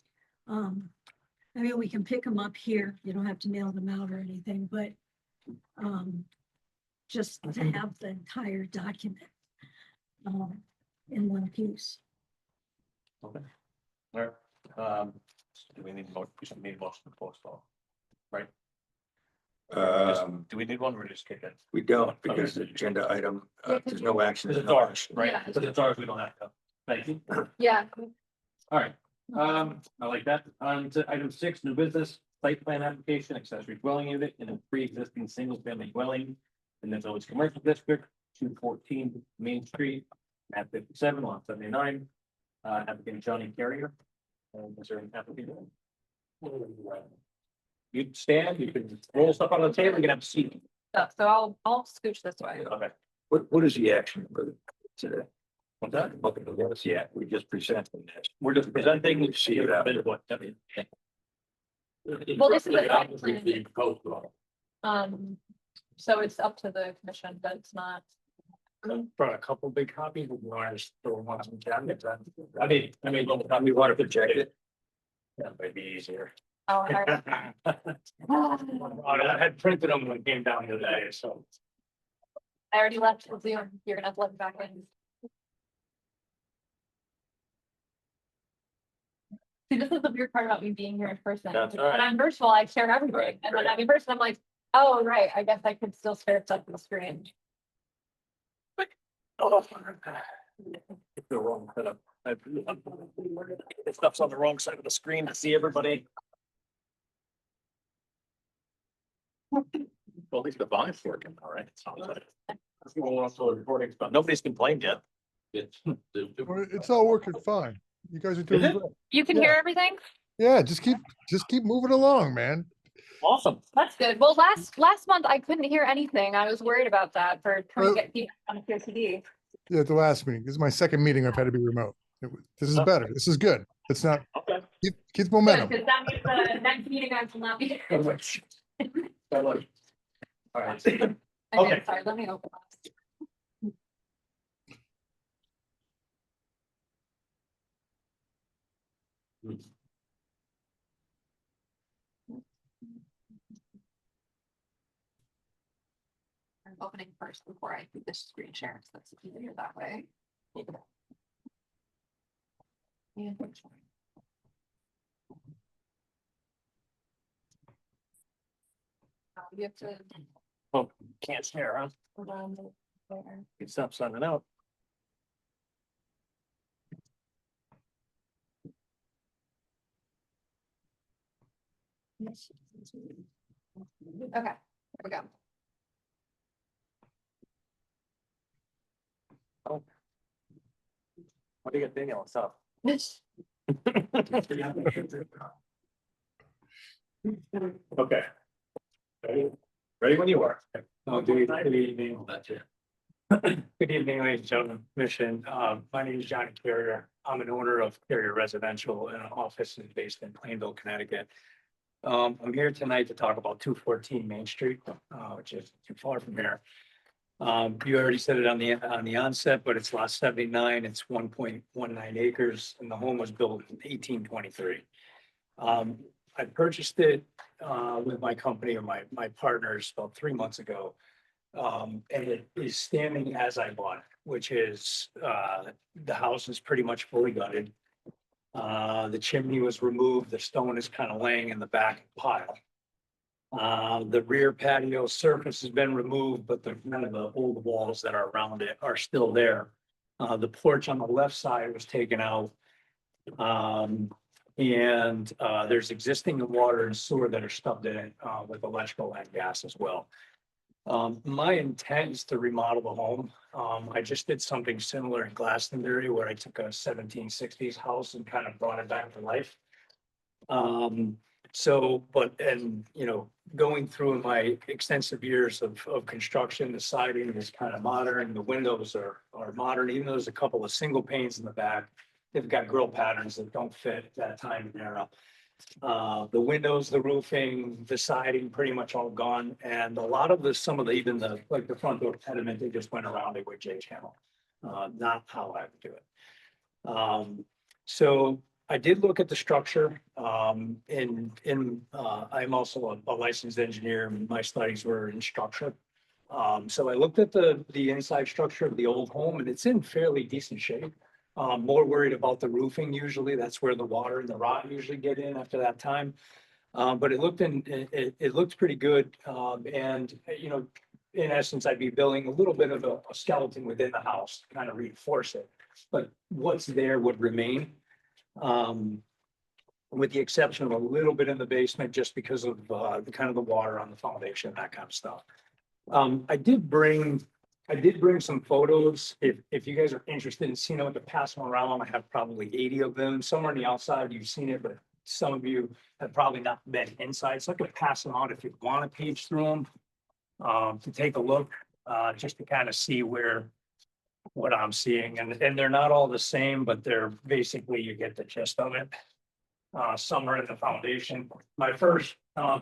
I mean, we can pick them up here. You don't have to mail them out or anything, but just to have the entire document in one piece. Okay. All right, do we need more, we should need motion to post all, right? Do we need one or just kick it? We don't, because the agenda item, there's no action. Because there's it's no ours, action. right? Yeah. Because it's ours, we don't have to. Thank you. Yeah, All right, I like that. On to item 6, new business, site plan application, accessory dwelling unit in a pre-existing single-family dwelling in the village commercial district, 214 Main Street, map 57, lot 79. Applicant Johnny Carrier. Is there an applicant? You stand, you can roll stuff on the table, you can have a seat. so I'll scooch this way. Okay. What is the action for today? What's that? Okay, yes, yeah, we just presented that. We're just presenting. See you after. Well, this is a site plan. So it's up to the commission, but it's not. Brought a couple big copies, we want to throw one on the cabinet. I mean, We want to project it. That might be easier. Oh, all right. I had printed them when it came down the other day, so. I already left the Zoom. You're gonna have to let me back in. See, this is the weird part about me being here in person. That's all right. When I'm virtual, I share everything, and then I'm in person, I'm like, oh, right, I guess I could still share stuff on the screen. The wrong setup. The stuff's on the wrong side of the screen to see everybody. Well, at least the volume's working, all right. Nobody's complained yet. It's all working fine. You guys are doing Is it? great. You can Yeah. hear everything? Yeah, just keep moving along, man. Awesome. That's good. Well, last month I couldn't hear anything. I was worried about that for trying to get people on the POCD. Yeah, at the last meeting. This is my second meeting I've had to be remote. This is better. This is good. It's not, Okay. keep momentum. Because that means the next meeting I will not be here. All right. Okay, Okay. sorry, let me open this. I'm opening first before I do this screen share, so that's easier that way. Yeah. You have to. Oh, can't share, huh? Hold on there. You stop signing out. Okay, here we go. What do you got, Daniel? What's up? Okay, Ready when you are. Good evening. Good evening, ladies and gentlemen, commission. My name is Johnny Carrier. I'm an owner of Carrier Residential and an office is based in Plainville, Connecticut. I'm here tonight to talk about 214 Main Street, which is too far from here. You already said it on the onset, but it's lot 79. It's 1.19 acres and the home was built in 1823. I purchased it with my company or my partners about 3 months ago. And it is standing as I bought it, which is the house is pretty much fully gutted. The chimney was removed, the stone is kind of laying in the back pile. The rear patio surface has been removed, but none of the old walls that are around it are still there. The porch on the left side was taken out. And there's existing water and sewer that are stubbed in it with electrical and gas as well. My intent is to remodel the home. I just did something similar in Glastonbury where I took a 1760s house and kind of brought it back to life. Going through my extensive years of construction, the siding is kind of modern, the windows are modern, even though there's a couple of single panes in the back. They've got grill patterns that don't fit at that time and era. The windows, the roofing, the siding, pretty much all gone. And a lot of even the front door pediment, they just went around it with J-channel. Not how I would do it. So I did look at the structure. I'm also a licensed engineer. My studies were in structure. So I looked at the inside structure of the old home and it's in fairly decent shape. More worried about the roofing usually. That's where the water and the rot usually get in after that time. But it looked pretty good. In essence, I'd be building a little bit of a skeleton within the house to kind of reinforce it. But what's there would remain. With the exception of a little bit in the basement, just because of the kind of the water on the foundation, that kind of stuff. I did bring some photos. If you guys are interested in seeing them, to pass them around, I have probably 80 of them. Somewhere on the outside, you've seen it, but some of you have probably not been inside. So I could pass them out if you want to page through them to take a look, just to kind of see what I'm seeing. And they're not all the same, but they're basically, you get the gist of it. Some are in the foundation. My first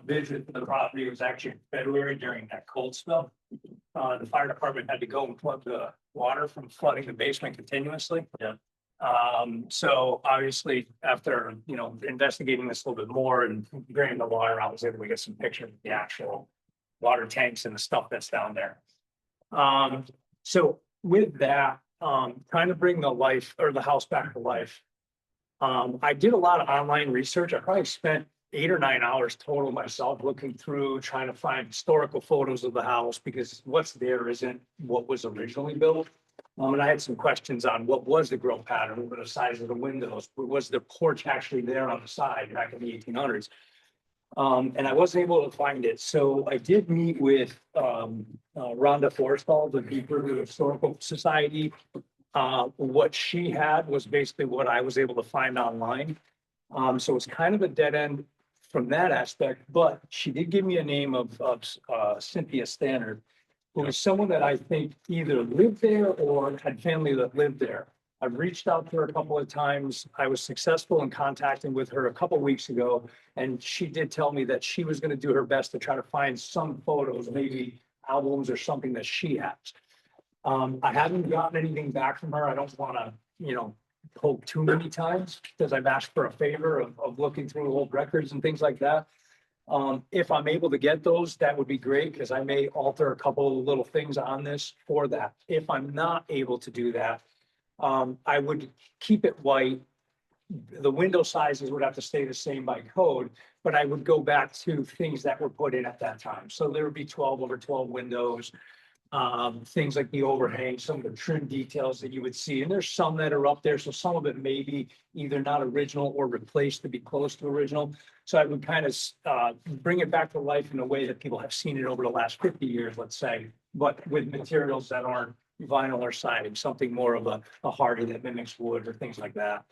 visit to the property was actually in February during that cold spell. The fire department had to go and plug the water from flooding the basement continuously. Yeah. So obviously, after investigating this a little bit more and bringing the water out, I was able to get some pictures of the actual water tanks and the stuff that's down there. So with that, trying to bring the house back to life. I did a lot of online research. I probably spent 8 or 9 hours total myself looking through, trying to find historical photos of the house because what's there isn't what was originally built. And I had some questions on what was the grill pattern, what were the size of the windows, was the porch actually there on the side back in the 1800s? And I wasn't able to find it. So I did meet with Rhonda Forstall, the Hebrew Historical Society. What she had was basically what I was able to find online. So it's kind of a dead end from that aspect, but she did give me a name of Cynthia Stannard, who was someone that I think either lived there or had family that lived there. I've reached out to her a couple of times. I was successful in contacting with her a couple of weeks ago, and she did tell me that she was going to do her best to try to find some photos, maybe albums or something that she has. I haven't gotten anything back from her. I don't want to, poke too many times because I've asked for a favor of looking through old records and things like that. If I'm able to get those, that would be great because I may alter a couple of little things on this for that. If I'm not able to do that, I would keep it white. The window sizes would have to stay the same by code, but I would go back to things that were put in at that time. So there would be 12/12 windows. Things like the overhang, some of the trim details that you would see. And there's some that are up there. So some of it may be either not original or replaced to be close to original. So I would kind of bring it back to life in a way that people have seen it over the last 50 years, let's say, but with materials that aren't vinyl or siding, something more of a hardy that mimics wood or things like that.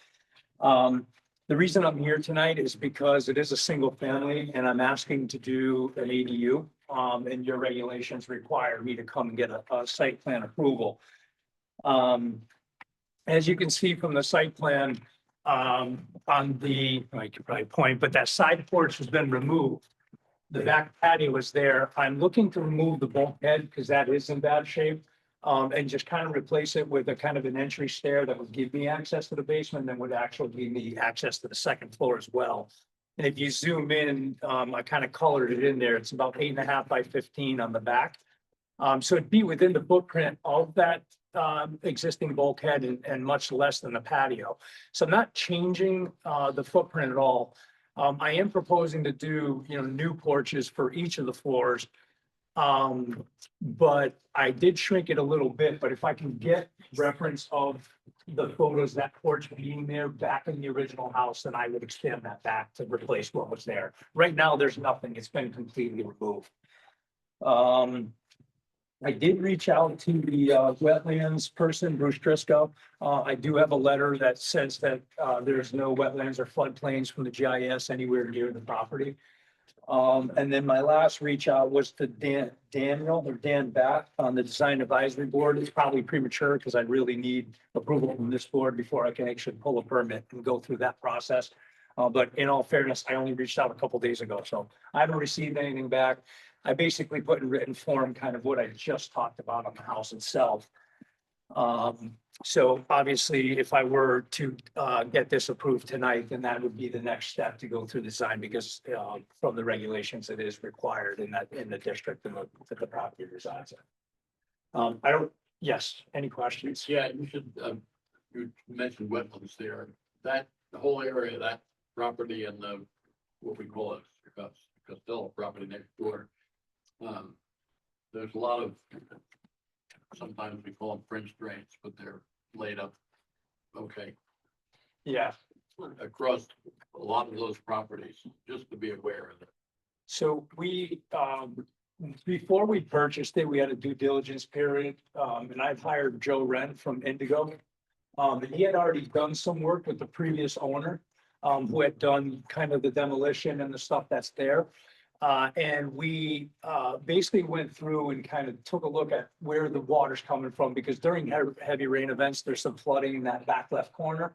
The reason I'm here tonight is because it is a single family and I'm asking to do an ADU. and your regulations require me to come and get a site plan approval. As you can see from the site plan, on the, I could probably point, but that side porch has been removed. The back patio is there. I'm looking to remove the bulkhead because that is in bad shape. And just kind of replace it with a kind of an entry stair that would give me access to the basement, and would actually give me access to the second floor as well. And if you zoom in, I kind of colored it in there. It's about 8.5 by 15 on the back. So it'd be within the footprint of that existing bulkhead and much less than the patio. So I'm not changing the footprint at all. I am proposing to do, new porches for each of the floors. But I did shrink it a little bit, but if I can get reference of the photos, that porch being there back in the original house, then I would expand that back to replace what was there. Right now, there's nothing. It's been completely removed. I did reach out to the wetlands person, Bruce Driscoll. I do have a letter that says that there's no wetlands or floodplains from the GIS anywhere near the property. And then my last reach out was to Dan Batt on the design advisory board. It's probably premature because I really need approval from this board before I can actually pull a permit and go through that process. But in all fairness, I only reached out a couple days ago, so I haven't received anything back. I basically put in written form kind of what I just talked about on the house itself. So obviously, if I were to get this approved tonight, then that would be the next step to go through design, because from the regulations, it is required in the district that the property resides in. Yes, any questions? Yeah, you should, you mentioned wetlands there, that, the whole area of that property and the, what we call it, Costello property next door. There's a lot of, sometimes we call them French drains, but they're laid up. Okay, Yeah. across a lot of those properties, just to be aware of it. So we, before we purchased it, we had a due diligence period, and I've hired Joe Wren from Indigo. And he had already done some work with the previous owner, who had done kind of the demolition and the stuff that's there. And we basically went through and kind of took a look at where the water's coming from, because during heavy rain events, there's some flooding in that back left corner.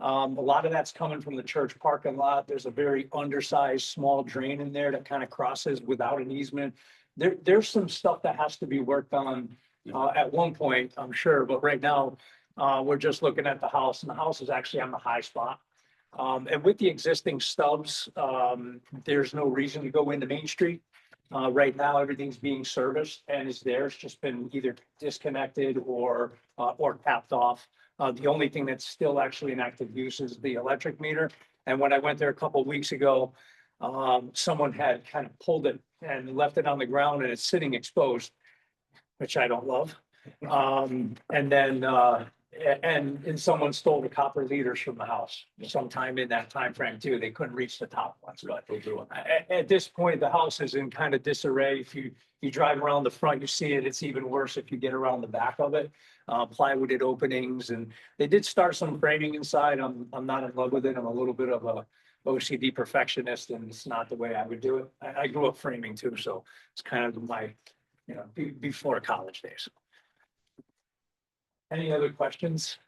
A lot of that's coming from the church parking lot. There's a very undersized, small drain in there that kind of crosses without an easement. There's some stuff that has to be worked on at one point, I'm sure, but right now, we're just looking at the house, and the house is actually on the high spot. And with the existing stubs, there's no reason to go into Main Street. Right now, everything's being serviced and is there. It's just been either disconnected or tapped off. The only thing that's still actually in active use is the electric meter. And when I went there a couple of weeks ago, someone had kind of pulled it and left it on the ground, and it's sitting exposed, which I don't love. And then, and someone stole the copper leaders from the house sometime in that time frame too. They couldn't reach the top ones, but at this point, the house is in kind of disarray. If you drive around the front, you see it. It's even worse if you get around the back of it. Plywooded openings, and they did start some framing inside. I'm not in love with it. I'm a little bit of a OCD perfectionist, and it's not the way I would do it. I grew up framing too, so it's kind of my, before college days. Any other questions?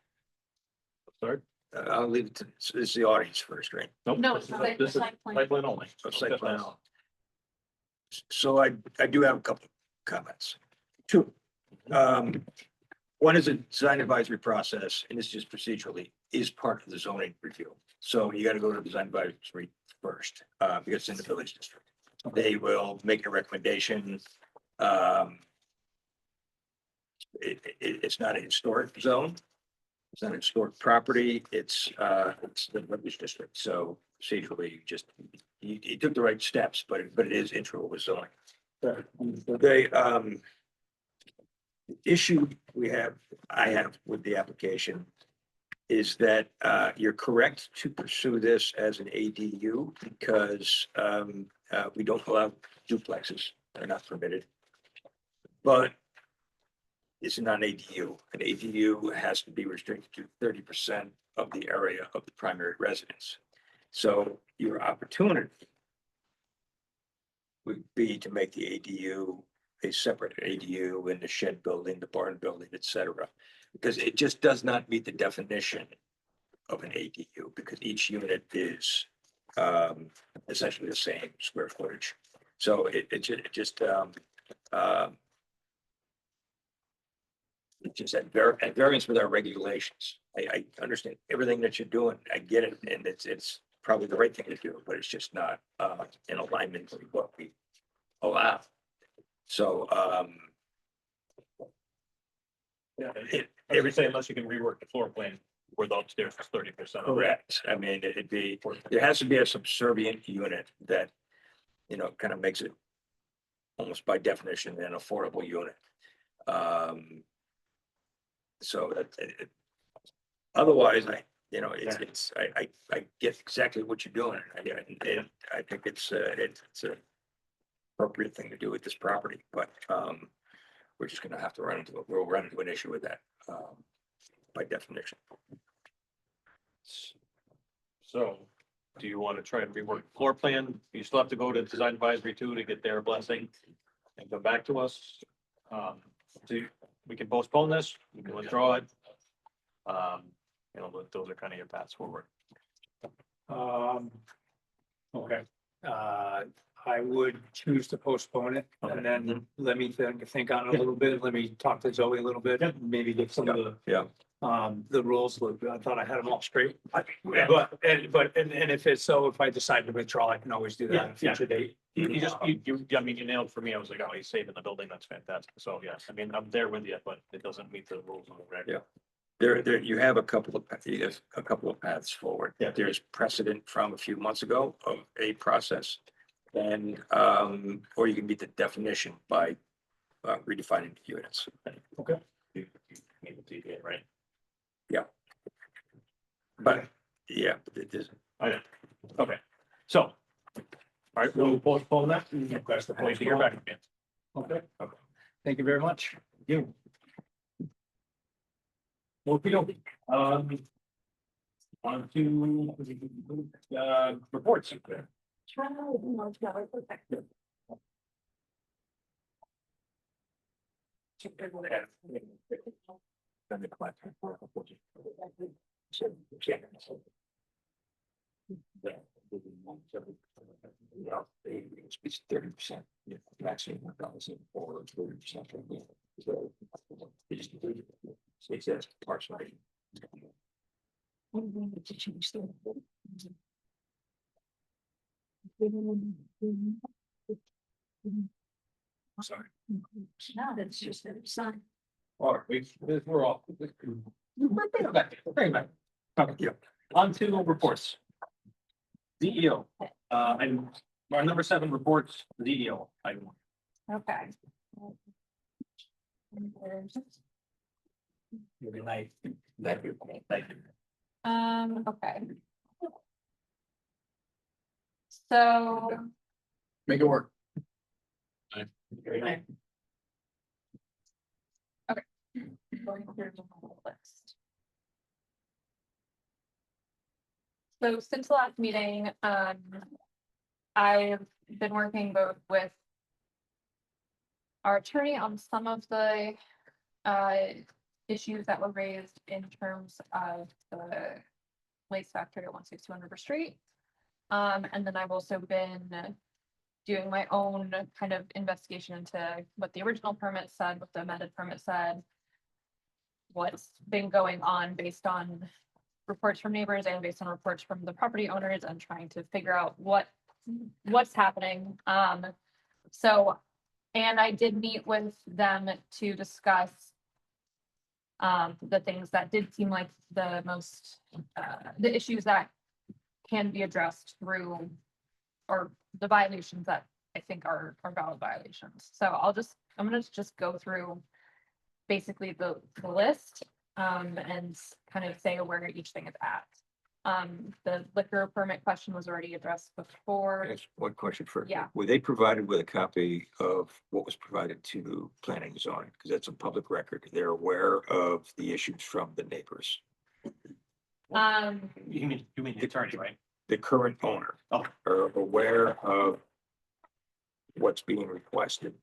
Sorry? I'll leave it to, this is the audience first, right? Nope. No, this it's is- site- this is site plan. Site plan only. Oh, site plan. So I do have a couple of comments. Two. One is a design advisory process, and this is procedurally, is part of the zoning review. So you got to go to the design advisory first, because it's in the village district. They will make a recommendation. It's not a historic zone. It's not a historic property. It's the village district. So procedurally, you took the right steps, but it is integral with zoning. The issue I have with the application is that you're correct to pursue this as an ADU because we don't allow duplexes. They're not permitted. But it's not an ADU. An ADU has to be restricted to 30% of the area of the primary residence. So your opportunity would be to make the ADU a separate ADU in the shed building, the barn building, et cetera. Because it just does not meet the definition of an ADU, because each unit is essentially the same square footage. So it just at variance with our regulations. I understand everything that you're doing. I get it, and it's probably the right thing to do, but it's just not in alignment with what we allow. So Every say unless you can rework the floor plan where the upstairs is 30%. correct. I mean, there has to be a subservient unit that, kind of makes it almost by definition an affordable unit. So otherwise, I get exactly what you're doing. I think it's an appropriate thing to do with this property, but we're just gonna have to we'll run into an issue with that by definition. So do you want to try and rework the floor plan? You still have to go to design advisory too to get their blessing and come back to us. We can postpone this, we can withdraw it. Those are kind of your paths forward. Okay, I would choose to postpone it and then let me think on it a little bit. Let me talk to Zoe a little bit, maybe get some of the rules. I thought I had them all straight. But if it's so, if I decide to withdraw, I can always do that at a future date. You nailed for me. I was like, oh, he's saving the building. That's fantastic. So yes, I mean, I'm there with you, but it doesn't meet the rules on the record. Yeah. You have a couple of paths forward. Yeah. There's precedent from a few months ago of a process. And, or you can meet the definition by redefining the units. Okay. You need the TDA, right? Yeah. But, yeah, it is. I know. Okay. So, all right, we'll postpone that. Request the police to hear back again. Okay. Thank you very much. You. Okay. On to reports. It's 30%. Maximum or 30%. It says partial. To change the. Sorry. No, that's just a sign. All right, we're all. Bring it back. Okay, yeah. On to reports. DEO, and our number 7 reports, DEO. Okay. Good night. Thank you. Thank you. Okay. So, Make it work. Good night. going through the whole list. So since the last meeting, I've been working both with our attorney on some of the issues that were raised in terms of the lace factory at 162 River Street. And then I've also been doing my own kind of investigation into what the original permit said, what the amended permit said, what's been going on based on reports from neighbors and based on reports from the property owners, and trying to figure out what's happening. And I did meet with them to discuss the things that did seem like the most, the issues that can be addressed through, or the violations that I think are valid violations. So I'm gonna just go through basically the list and kind of say where each thing is at. The liquor permit question was already addressed before. That's one question for. Yeah. Were they provided with a copy of what was provided to planning and zoning? Because that's a public record. They're aware of the issues from the neighbors. You mean the attorney, right? The current owner Oh. are aware of what's being requested.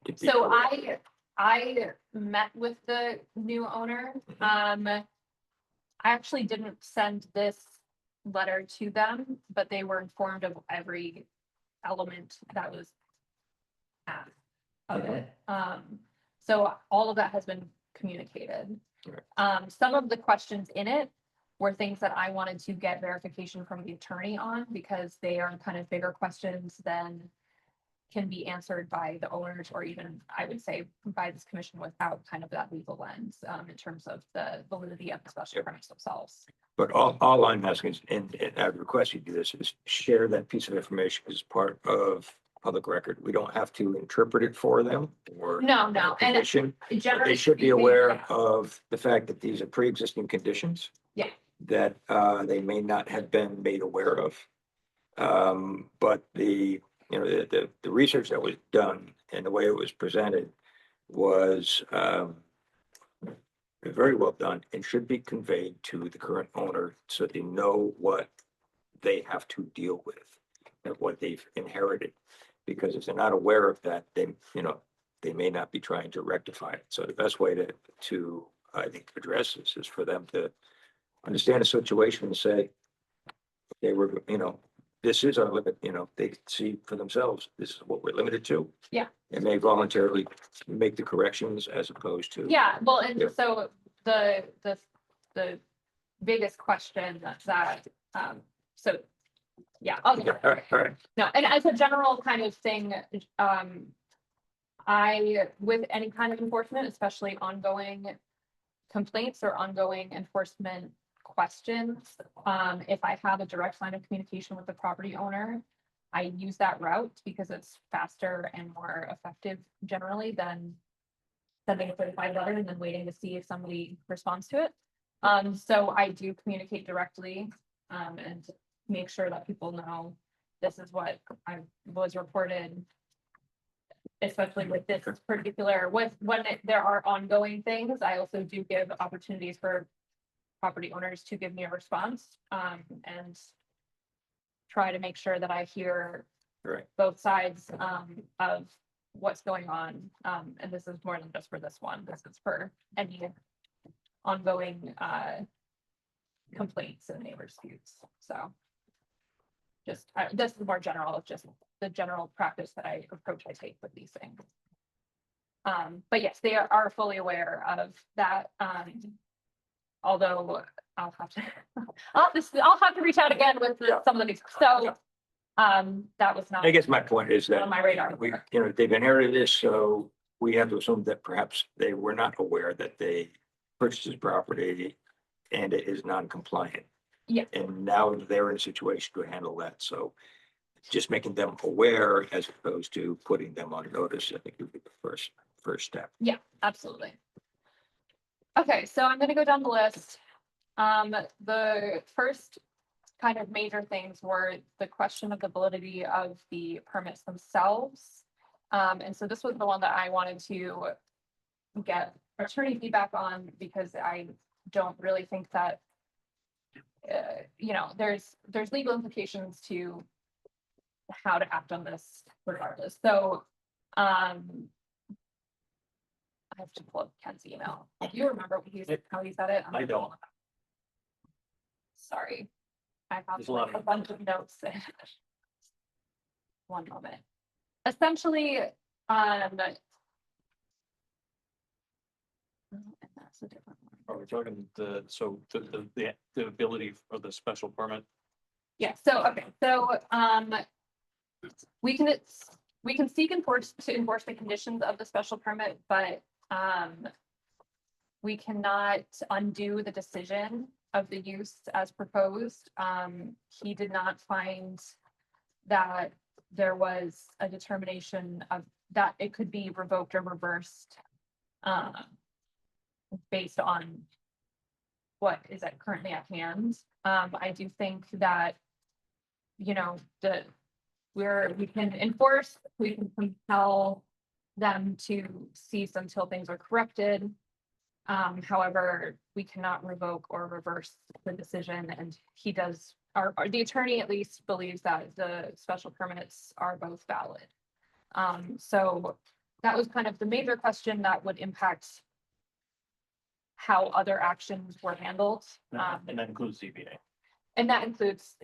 to be So correct. I met with the new owner. I actually didn't send this letter to them, but they were informed of every element that was asked of it. So all of that has been communicated. Right. Some of the questions in it were things that I wanted to get verification from the attorney on because they are kind of bigger questions than can be answered by the owners or even, I would say, by this commission without kind of that legal lens, in terms of the validity of the special permits themselves. But all I'm asking is, and I would request you do this, is share that piece of information as part of public record. We don't have to interpret it for them or. No, the and commission. generally They should be speaking, aware yeah. of the fact that these are pre-existing conditions. Yeah. That they may not have been made aware of. But the research that was done and the way it was presented was very well done and should be conveyed to the current owner so they know what they have to deal with and what they've inherited. Because if they're not aware of that, they may not be trying to rectify it. So the best way to I think address this is for them to understand the situation and say, they were, this is our limit, they can see for themselves, this is what we're limited to. Yeah. And may voluntarily make the corrections as opposed to. Yeah, well, and Yeah. so the biggest question that, so, yeah. I'll get All right. No, and as a general kind of thing, with any kind of enforcement, especially ongoing complaints or ongoing enforcement questions, if I have a direct line of communication with the property owner, I use that route because it's faster and more effective generally than sending a certified letter and then waiting to see if somebody responds to it. So I do communicate directly, and make sure that people know this is what I was reported. Especially with this particular, when there are ongoing things, I also do give opportunities for property owners to give me a response, and try to make sure that I hear Right. both sides, of what's going on. And this is more than just for this one. This is for any ongoing, complaints and neighbor disputes. So just, this is more general, just the general practice that I take with these things. But yes, they are fully aware of that. Although I'll have to reach out again with some of the, so, that was not I guess my point is that on my radar. they've inherited this, so we have to assume that perhaps they were not aware that they purchased this property and it is non-compliant. Yeah. And now they're in a situation to handle that, so just making them aware as opposed to putting them on notice, I think would be the first step. Yeah, absolutely. Okay, so I'm gonna go down the list. The first kind of major things were the question of the validity of the permits themselves. And so this was the one that I wanted to get attorney feedback on because I don't really think that, there's legal implications to how to act on this regardless. So, I have to pull up Ken's email. Do you remember how he said it? I don't. Sorry. I have There's a lot like a of- bunch of notes. One moment. Essentially, and that's a different one. Are we talking the ability for the special permit? Yeah, so, okay, so, we can seek to enforce the conditions of the special permit, but, we cannot undo the decision of the use as proposed. He did not find that there was a determination of that it could be revoked or reversed, based on what is currently at hand. I do think that, we can enforce, we can compel them to cease until things are corrected. However, we cannot revoke or reverse the decision, and he does, the attorney at least believes that the special permits are both valid. So that was kind of the major question that would impact how other actions were handled. And that includes ZBA. And that includes,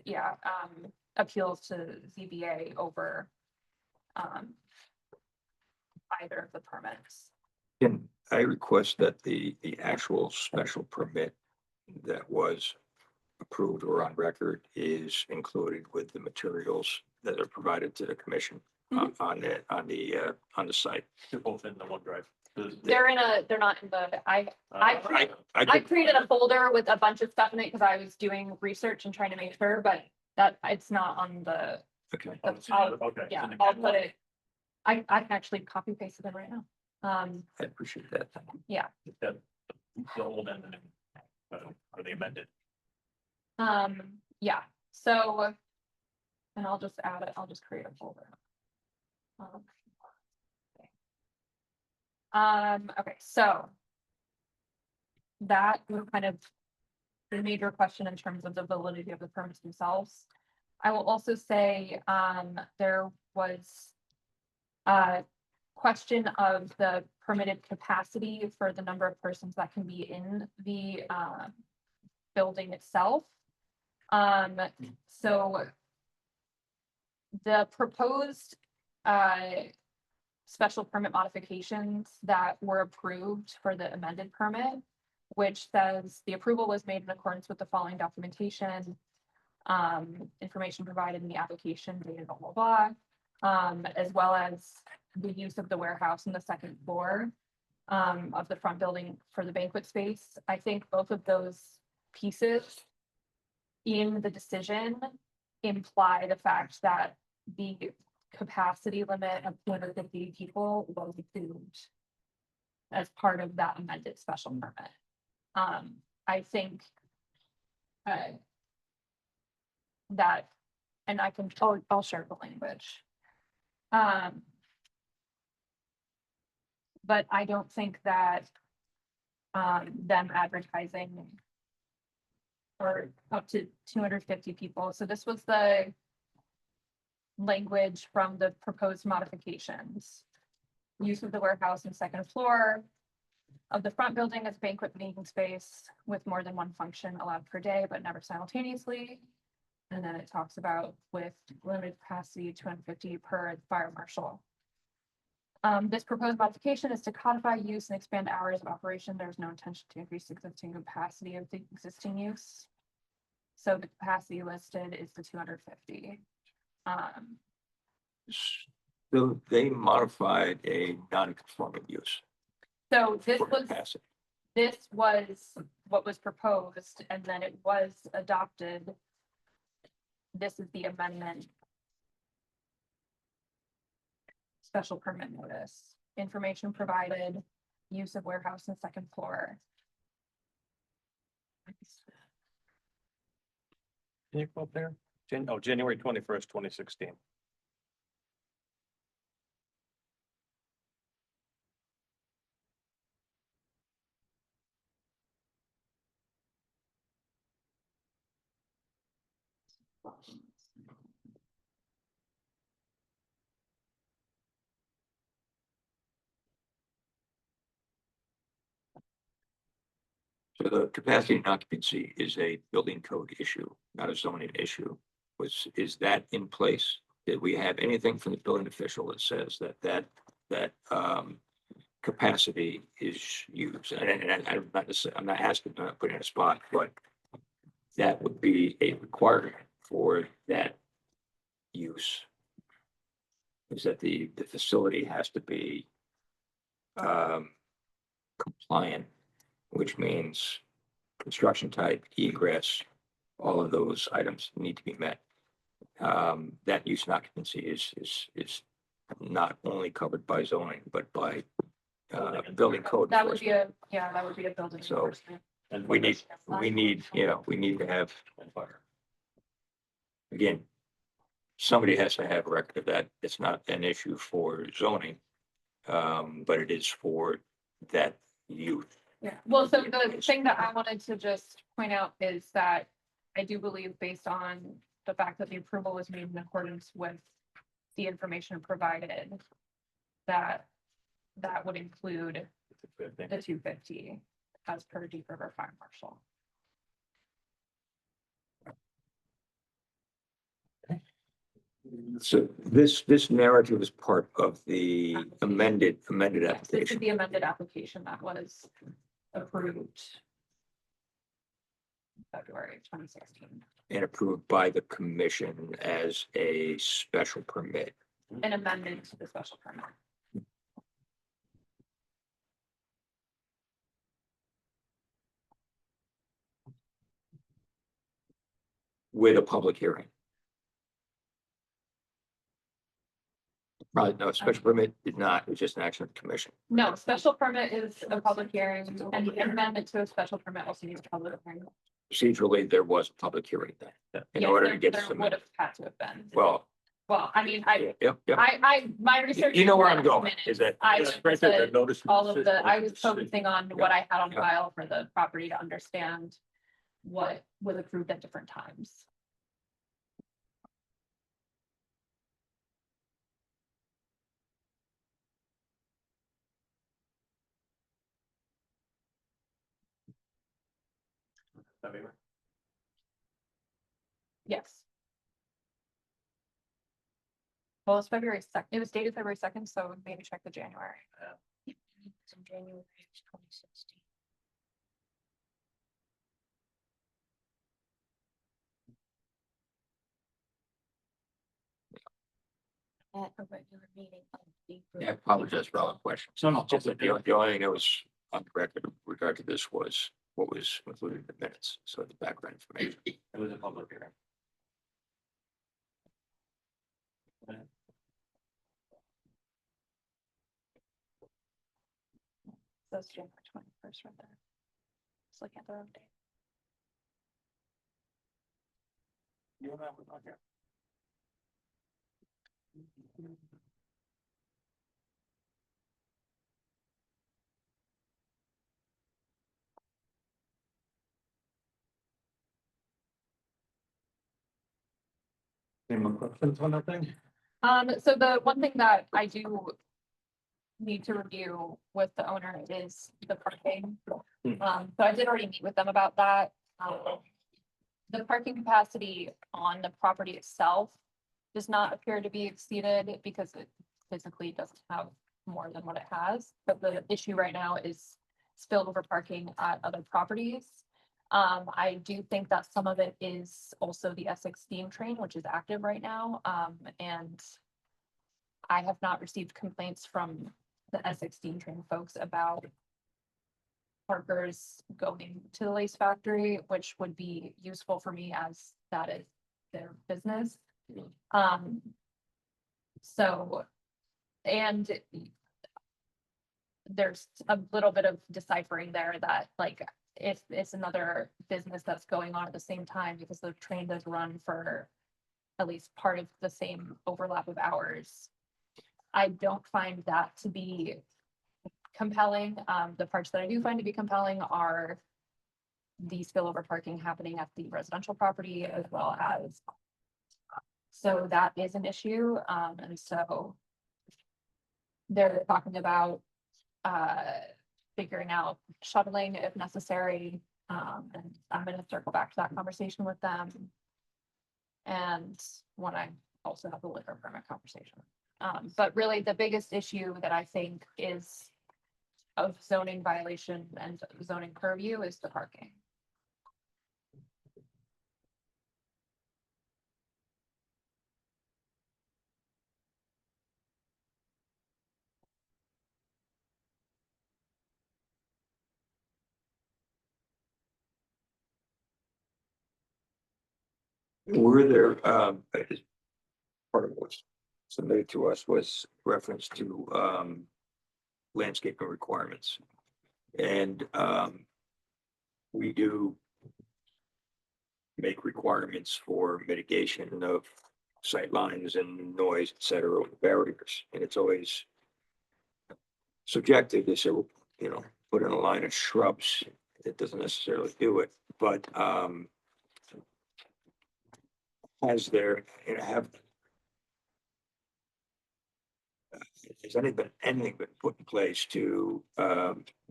appeals to ZBA over either of the permits. Can I request that the actual special permit that was approved or on record is included with the materials that are provided to the commission on the site? They're both in the OneDrive. They're not in the, I created a folder with a bunch of stuff in it because I was doing research and trying to make sure, but that it's not on the, Okay. Okay. yeah, I'll put it. I can actually copy paste it in right now. I appreciate that. The old and the new, or the amended. Yeah, so. And I'll just add it, I'll just create a folder. Okay, so. That was kind of the major question in terms of the validity of the permits themselves. I will also say, there was a question of the permitted capacity for the number of persons that can be in the building itself. So the proposed special permit modifications that were approved for the amended permit, which says the approval was made in accordance with the following documentation, information provided in the application dated blah, blah, blah, as well as the use of the warehouse in the second floor of the front building for the banquet space. I think both of those pieces in the decision imply the fact that the capacity limit of 250 people was approved as part of that amended special permit. I think that, and I can, I'll share the language. But I don't think that them advertising for up to 250 people. So this was the language from the proposed modifications. Use of the warehouse and second floor of the front building as banquet meeting space with more than one function allowed per day, but never simultaneously. And then it talks about with limited capacity 250 per fire marshal. This proposed modification is to codify use and expand hours of operation. There's no intention to increase existing capacity of the existing use. So the capacity listed is the 250. So they modified a non-conforming use. So this for was, capacity. this was what was proposed, and then it was adopted. This is the amendment. Special permit notice, information provided, use of warehouse and second floor. Can you go up there? January 21st, 2016. So the capacity and occupancy is a building code issue, not a zoning issue. Is that in place? Did we have anything from the building official that says that capacity is used? And I'm not asking, I'm not putting in a spot, but that would be a requirement for that use. Is that the facility has to be compliant, which means construction type, egress, all of those items need to be met. That use and occupancy is not only covered by zoning, but by building code. That would be a, yeah, that would be a building So, enforcement. And We need to have, again, somebody has to have a record of that. It's not an issue for zoning, but it is for that use. Yeah, well, so the thing that I wanted to just point out is that I do believe, based on the fact that the approval was made in accordance with the information provided, that would include the 250 as per Deep River Fire Marshal. So this narrative is part of the amended Yes, this is application. the amended application that was approved February 2016. And approved by the commission as a special permit. An amendment to the special permit. With a public hearing. Right, no, special permit did not, it was just an action of the commission. No, special permit is a public hearing, and the amendment to a special permit also needs a public hearing. Procedurally, there was a public hearing then, in Yes, order to there- get there this would amended. have had to have been. Well, Well, I mean, yep. my research. You know where is I'm going, minutes. is that I Yeah, looked right at there, the notice of all of decision, the, I was decision. focusing on what I had on Yeah. file for the property to understand what was approved at different times. Yes. Well, it's February 2nd. It was dated February 2nd, so maybe check the January. It's in January of 2016. At a regular meeting of the. Yeah, I apologize for all the questions. No, no, Just okay. the only thing that was on the record with regard to this was what was included in the minutes, so the background information. It was a public hearing. That's January 21st right there. Just looking at the wrong date. You and I were not here. Any more questions on that thing? So the one thing that I do need to review with the owner is the parking. So I did already meet with them about that. The parking capacity on the property itself does not appear to be exceeded because it physically doesn't have more than what it has. But the issue right now is spillover parking at other properties. I do think that some of it is also the Essex steam train, which is active right now. And I have not received complaints from the Essex steam train folks about parkers going to the lace factory, which would be useful for me as that is their business. So, and there's a little bit of deciphering there that like, if it's another business that's going on at the same time, because the train does run for at least part of the same overlap of hours. I don't find that to be compelling. The parts that I do find to be compelling are the spillover parking happening at the residential property as well as. So that is an issue. And so they're talking about figuring out shuttling if necessary. And I'm gonna circle back to that conversation with them. And when I also have the liquor permit conversation. But really the biggest issue that I think is of zoning violation and zoning purview is the parking. Were there, part of what's submitted to us was reference to, landscaping requirements. And, we do make requirements for mitigation of sightlines and noise, et cetera, with barriers, and it's always subjective. They say, well, you know, put in a line of shrubs. It doesn't necessarily do it, but, has there, you know, Has anything been put in place to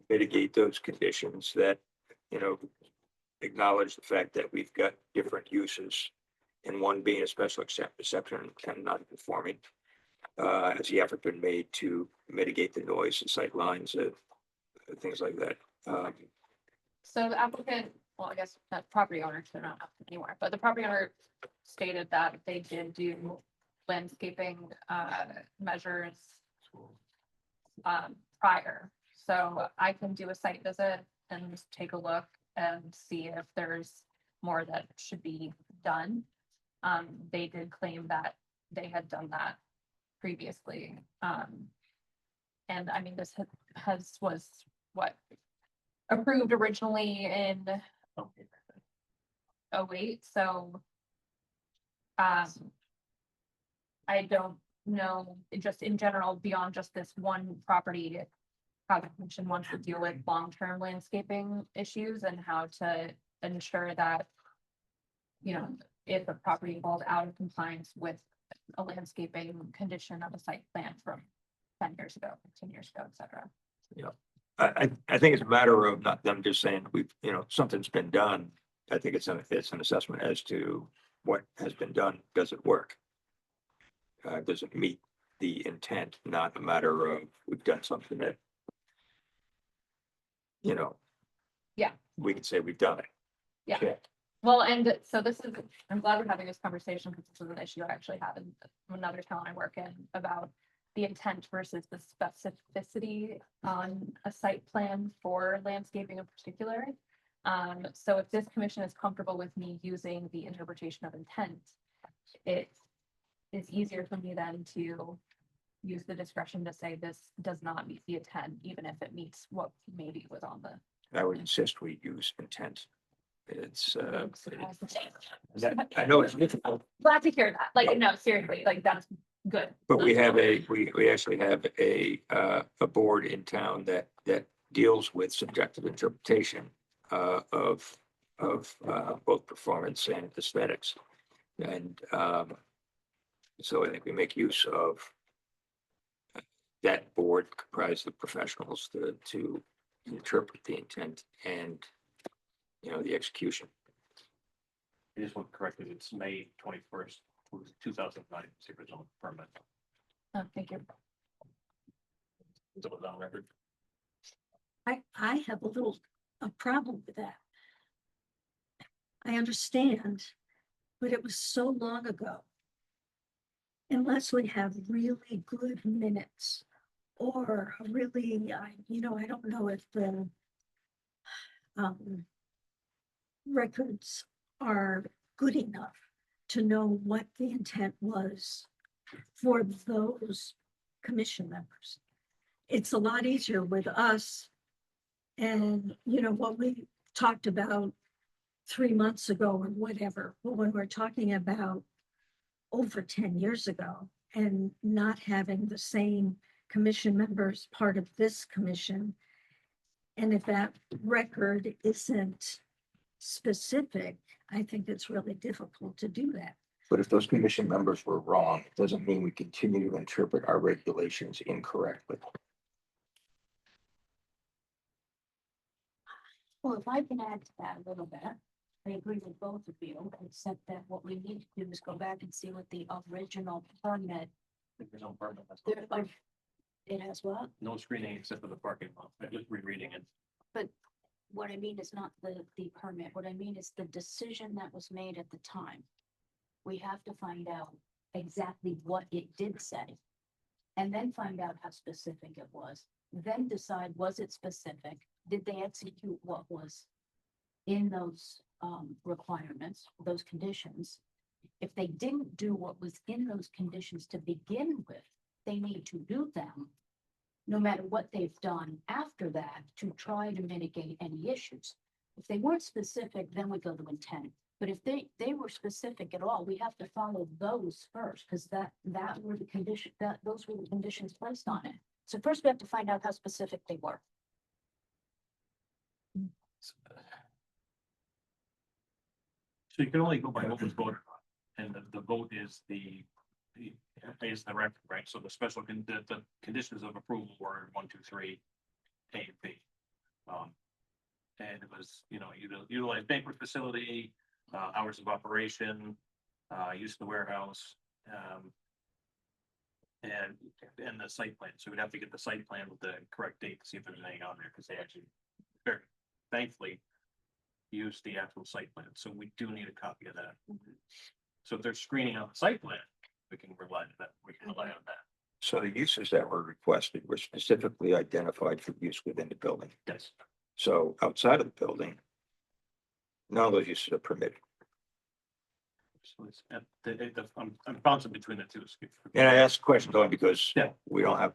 mitigate those conditions that, you know, acknowledge the fact that we've got different uses, and one being a special exception and non-conforming? Has the effort been made to mitigate the noise and sight lines, things like that? So the applicant, well, I guess that property owner, they're not applicant anymore, but the property owner stated that they did do landscaping measures prior. So I can do a site visit and just take a look and see if there's more that should be done. They did claim that they had done that previously. And I mean, this was what approved originally in 08, so I don't know, just in general, beyond just this one property, how the commission wants to deal with long-term landscaping issues and how to ensure that, you know, if a property falls out of compliance with a landscaping condition of a site plan from 10 years ago, 15 years ago, et cetera. I think it's a matter of not them just saying something's been done. I think it's an assessment as to what has been done. Does it work? Does it meet the intent? Not a matter of we've done something that, Yeah. we can say we've done it. Yeah. Check. Well, and so I'm glad we're having this conversation because this is an issue I actually have in another town I work in about the intent versus the specificity on a site plan for landscaping in particular. So if this commission is comfortable with me using the interpretation of intent, it is easier for me then to use the discretion to say this does not meet the intent, even if it meets what maybe was on the. I would insist we use intent. It's, Glad I know it's difficult, to hear that. Like, no, seriously, like that's good. but we actually have a board in town that deals with subjective interpretation of both performance and aesthetics. And so I think we make use of that board comprised of professionals to interpret the intent and, the execution. I just want to correct it. It's May 21st, 2009, it's the original permit. Oh, thank you. So it's on record. I have a problem with that. I understand, but it was so long ago. Unless we have really good minutes or really, I don't know if the records are good enough to know what the intent was for those commission members. It's a lot easier with us and, what we talked about 3 months ago or whatever, but when we're talking about over 10 years ago and not having the same commission members part of this commission. And if that record isn't specific, I think it's really difficult to do that. But if those commission members were wrong, it doesn't mean we continue to interpret our regulations incorrectly. Well, if I can add to that a little bit, I agree with both of you, except that what we need to do is go back and see what the original permit, There's no permit. there, like, it has what? No screening except for the parking lot. I'm just rereading it. But what I mean is not the permit. What I mean is the decision that was made at the time. We have to find out exactly what it did say. And then find out how specific it was. Then decide, was it specific? Did they execute what was in those requirements, those conditions? If they didn't do what was in those conditions to begin with, they need to do them, no matter what they've done after that, to try to mitigate any issues. If they weren't specific, then we go to intent. But if they were specific at all, we have to follow those first, because that were the condition, those were the conditions placed on it. So first we have to find out how specific they were. So you can only go by what was voted on, and the vote is the is the record, right? So the the conditions of approval were 1, 2, 3, A and B. And it was, utilize banquet facility, hours of operation, use of the warehouse, and the site plan. So we'd have to get the site plan with the correct date to see if there's anything on there, because they actually very thankfully use the actual site plan. So we do need a copy of that. So if there's screening on the site plan, we can rely on that. We can rely on that. So the uses that were requested were specifically identified for use within the building. Yes. So outside of the building, none of those uses are permitted. So it's, I'm bouncing between the two. And I asked the question only because Yeah. we don't have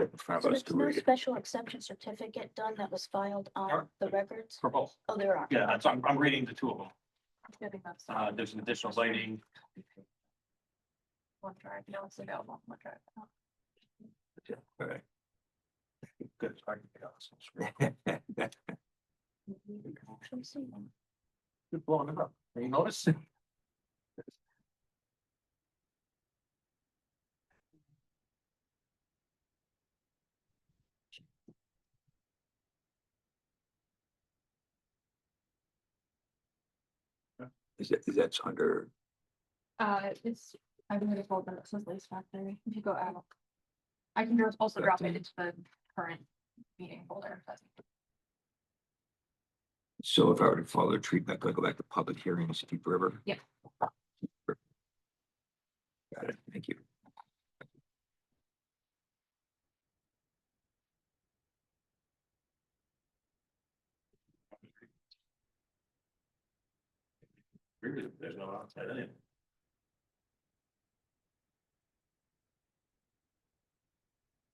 it in front So of us there's to no read it. special exception certificate done that was filed on the records? For both. Oh, there are. Yeah, that's, I'm reading the two of them. There's an additional lighting. OneDrive, no, it's available, on OneDrive. Yeah, all right. Good. It's hard to get on this one. You're blowing it up. You notice? Is that's under, It's, I believe it's called the says Lace Factory, if you go out. I can also drop it into the current meeting folder. so if I were to follow the treatment, could I go back to public hearings, Deep River? Yep. Got it, thank you. There's no outside in it.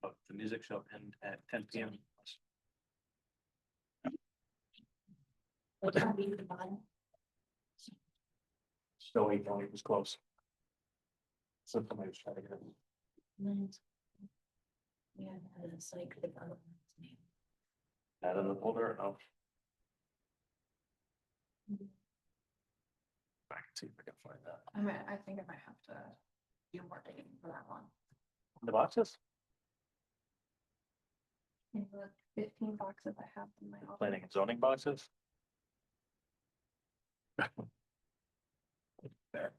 But the music shall end at 10 PM. What time do you divide? Snowy County was close. Somebody was trying to get it. Yeah, it's like the government's name. Add in the folder, oh. I can see if I can find that. I think I might have to do more digging for that one. The boxes? In the 15 boxes I have in my office. Planning and zoning boxes? There.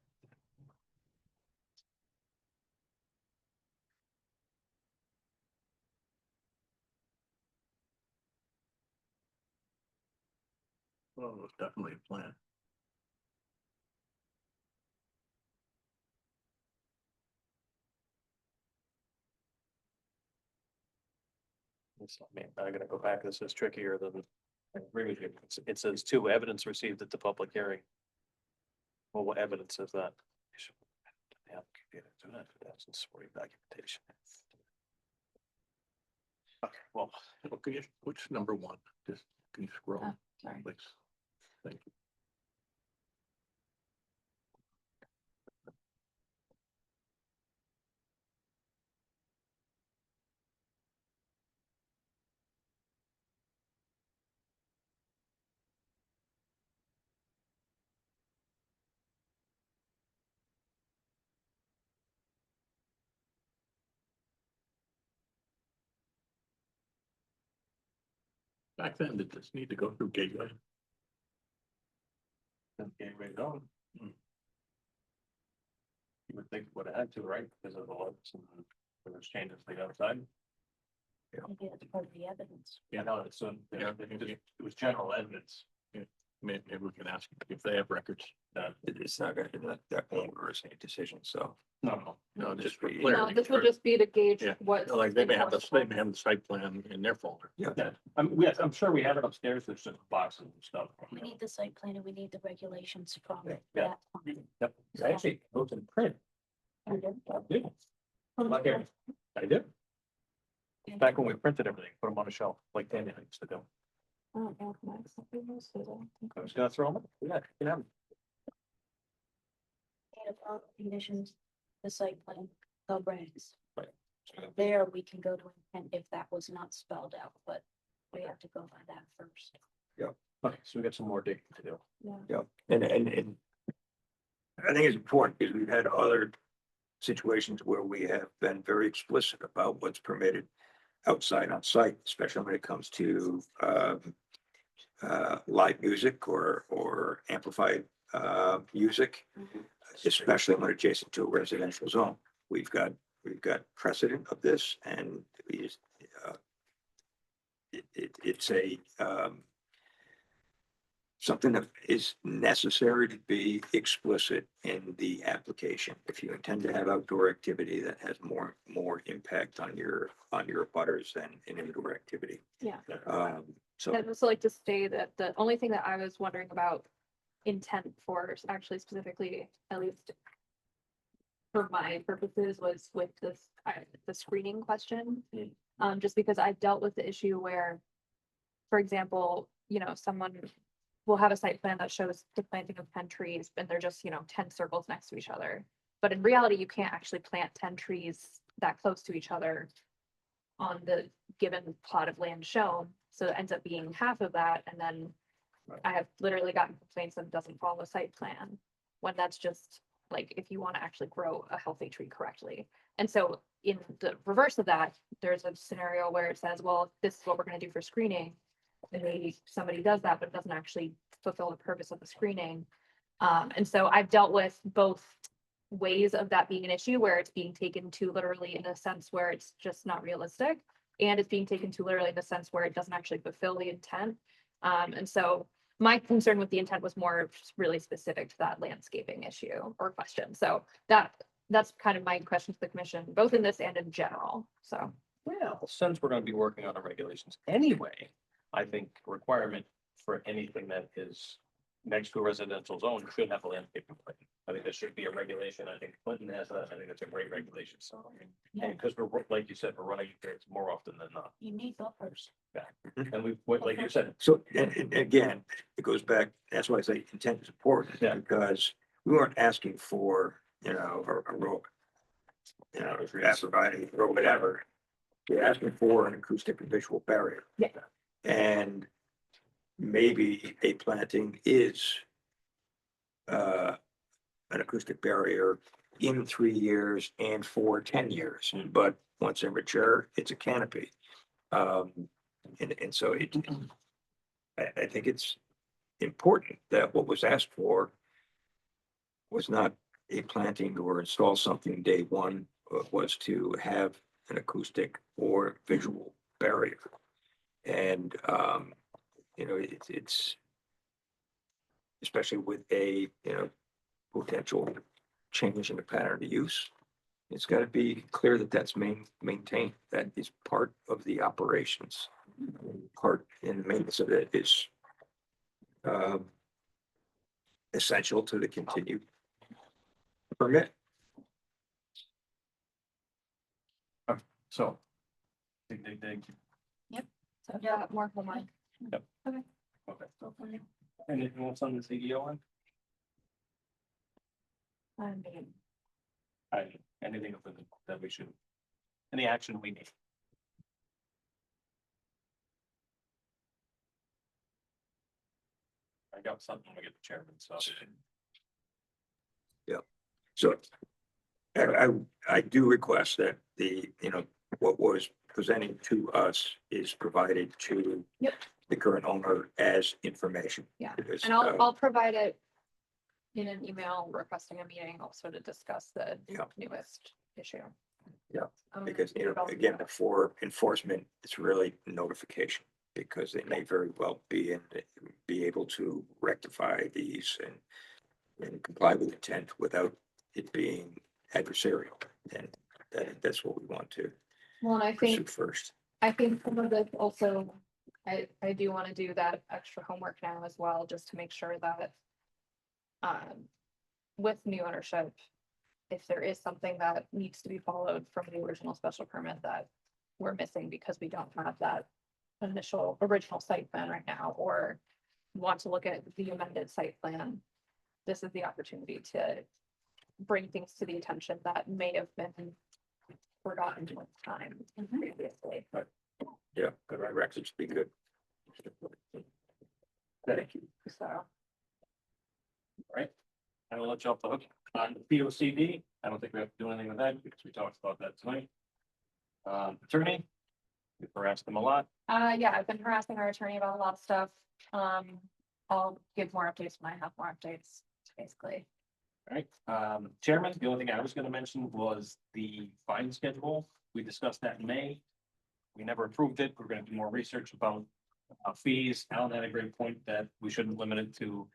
Well, it's definitely a plan. I'm gonna go back. This is trickier than. I agree with you. It says 2 evidence received at the public hearing. Well, what evidence is that? Supporting documentation. Okay, well, Okay, which number 1? Just can you scroll, Sorry. please? Thank you. Back then, did this need to go through Gateway? Gateway zone. You would think it would have had to, right, because of the looks and there was changes to the outside. Maybe that's part of the evidence. Yeah, no, it's, it was general evidence. Maybe we can ask if they have records. It's not gonna, that won't reverse any decision, so. No. No, just for No, No, clarity. this will just be to gauge Yeah. what. Like they may have the site plan in their folder. Yeah, I'm sure we have it upstairs. There's just boxes and stuff. We need the site plan and we need the regulations from Yeah. that plan. Yep, actually, those in print. You did? I did. Look here. I did. Back when we printed everything, put them on a shelf like Daniel used to do. Oh, yeah, can I accept those? So I don't think- I was gonna throw them. Yeah, you can have them. And upon conditions, the site plan, the regs. Right. There, we can go to intent if that was not spelled out, but we have to go by that first. Okay, so we got some more digging to do. Yeah, and I think it's important because we've had other situations where we have been very explicit about what's permitted outside on site, especially when it comes to live music or amplified music, especially when adjacent to a residential zone. We've got precedent of this, and we just, it's a something that is necessary to be explicit in the application. If you intend to have outdoor activity that has more impact on your butters than an indoor activity. Yeah. So I'd also like to say that the only thing that I was wondering about intent for actually specifically, at least for my purposes, was with this, the screening question. Just because I've dealt with the issue where, for example, you know, someone will have a site plan that shows the planting of 10 trees and they're just, you know, 10 circles next to each other. But in reality, you can't actually plant 10 trees that close to each other on the given plot of land shown. So it ends up being half of that. And then I have literally gotten complaints that it doesn't follow a site plan, when that's just like, if you want to actually grow a healthy tree correctly. And so in the reverse of that, there's a scenario where it says, well, this is what we're going to do for screening. And maybe somebody does that, but it doesn't actually fulfill the purpose of the screening. And so I've dealt with both ways of that being an issue, where it's being taken too literally in a sense where it's just not realistic, and it's being taken too literally in the sense where it doesn't actually fulfill the intent. And so my concern with the intent was more really specific to that landscaping issue or question. So that's kind of my question to the commission, both in this and in general. So. Well, since we're gonna be working on the regulations anyway, I think requirement for anything that is next to a residential zone should have a landscaping plan. I think there should be a regulation. I think Clinton has that. I think it's a great regulation. So, Yeah. and because we're, like you said, we're running into it more often than not. You need buffers. And we, like you said, So, and again, it goes back, that's why I say intent is important, Yeah. because we weren't asking for, you know, a rope, you know, everybody, or whatever. We're asking for an acoustic and visual barrier. Yeah. And maybe a planting is an acoustic barrier in 3 years and for 10 years, but once they're mature, it's a canopy. And so I think it's important that what was asked for was not a planting or install something day one, was to have an acoustic or visual barrier. And, you know, it's especially with a, you know, potential change in the pattern of use. It's got to be clear that that's maintained. That is part of the operations. Part in the maintenance of it is essential to the continued permit. so. Dig. So yeah, more homework. Okay. Anything else on the CEO one? I mean, Anything that we should, any action we need? I got something to get the chairman, so. So I do request that the, you know, what was presenting to us is provided to Yep. the current owner as information. Yeah. Because, and I'll provide it in an email requesting a meeting also to discuss the Yeah. newest issue. Yeah, Um, because, you know, again, before enforcement, it's really notification, because they may very well be able to rectify these and comply with intent without it being adversarial. And that's what we want to Well, and I pursue think first. some of this also, I do want to do that extra homework now as well, just to make sure that with new ownership, if there is something that needs to be followed from the original special permit that we're missing because we don't have that original site plan right now, or want to look at the amended site plan, this is the opportunity to bring things to the attention that may have been forgotten with time previously. Yeah, good records be good. Thank you. So, I will let you off the hook on the POCD. I don't think we have to do anything with that because we talked about that tonight. Attorney, we've harassed them a lot. Yeah, I've been harassing our attorney about a lot of stuff. I'll give more updates when I have more updates, basically. All right, Chairman, the only thing I was gonna mention was the fine schedule. We discussed that in May. We never approved it. We're gonna do more research about fees. Alan had a great point that we shouldn't limit it to,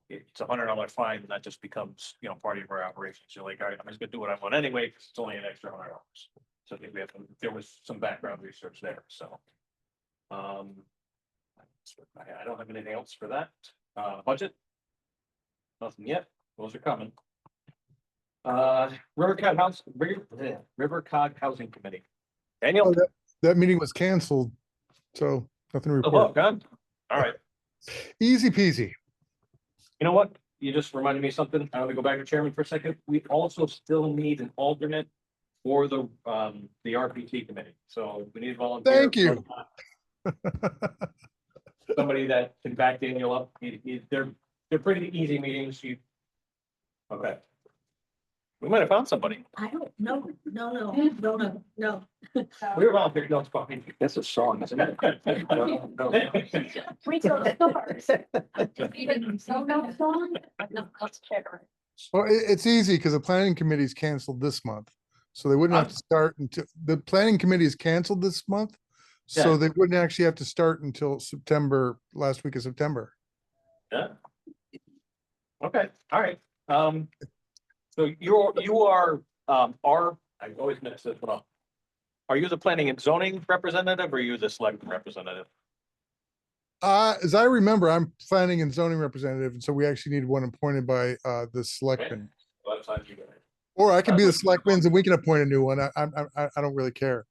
it's $100 fine, and that just becomes, part of our operations. You're like, all right, I'm just gonna do what I want anyway, because it's only an extra $100. So I think there was some background research there, so. I don't have anything else for that. Budget? Nothing yet. Those are coming. River Cog Housing Committee. Daniel? Oh, that meeting was canceled, so nothing to Oh, report. God. All right. Easy peasy. You know what? You just reminded me of something. I want to go back to chairman for a second. We also still need an alternate for the RPT committee. So we need a volunteer. Thank you. Somebody that can back Daniel up. They're pretty easy meetings. Okay. We might have found somebody. I don't, no. We were volunteering. No, it's fine. That's a song, isn't it? Retail stores. Even so, no, let's check. Well, it's easy because the planning committee's canceled this month. So they wouldn't have to start until, the planning committee is canceled this month. So Yeah. they wouldn't actually have to start until September, last week of September. Yeah. Okay, all right. So you are, I always mix this one up. Are you the planning and zoning representative or are you the select representative? As I remember, I'm planning and zoning representative, and so we actually need one appointed by the selectmen. Well, that's not you guys. Or I can be the selectmen and we can appoint a new one. I don't really care.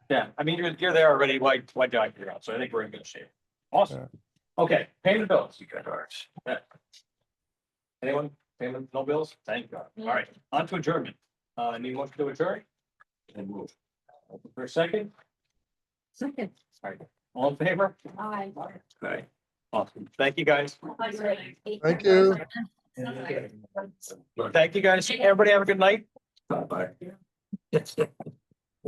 Yeah, I mean, you're there already. Why drag you out? So I think we're in good shape. Awesome. Okay, payment of bills. You got ours. Yeah. Anyone? Payment, no bills? Thank God. All right, on to adjournment. Need one to adjourn? And move. Open for a second. Second. All right, all in favor? Aye. Okay, awesome. Thank you, guys. Thank you. Thank you, guys. Everybody have a good night. Bye-bye.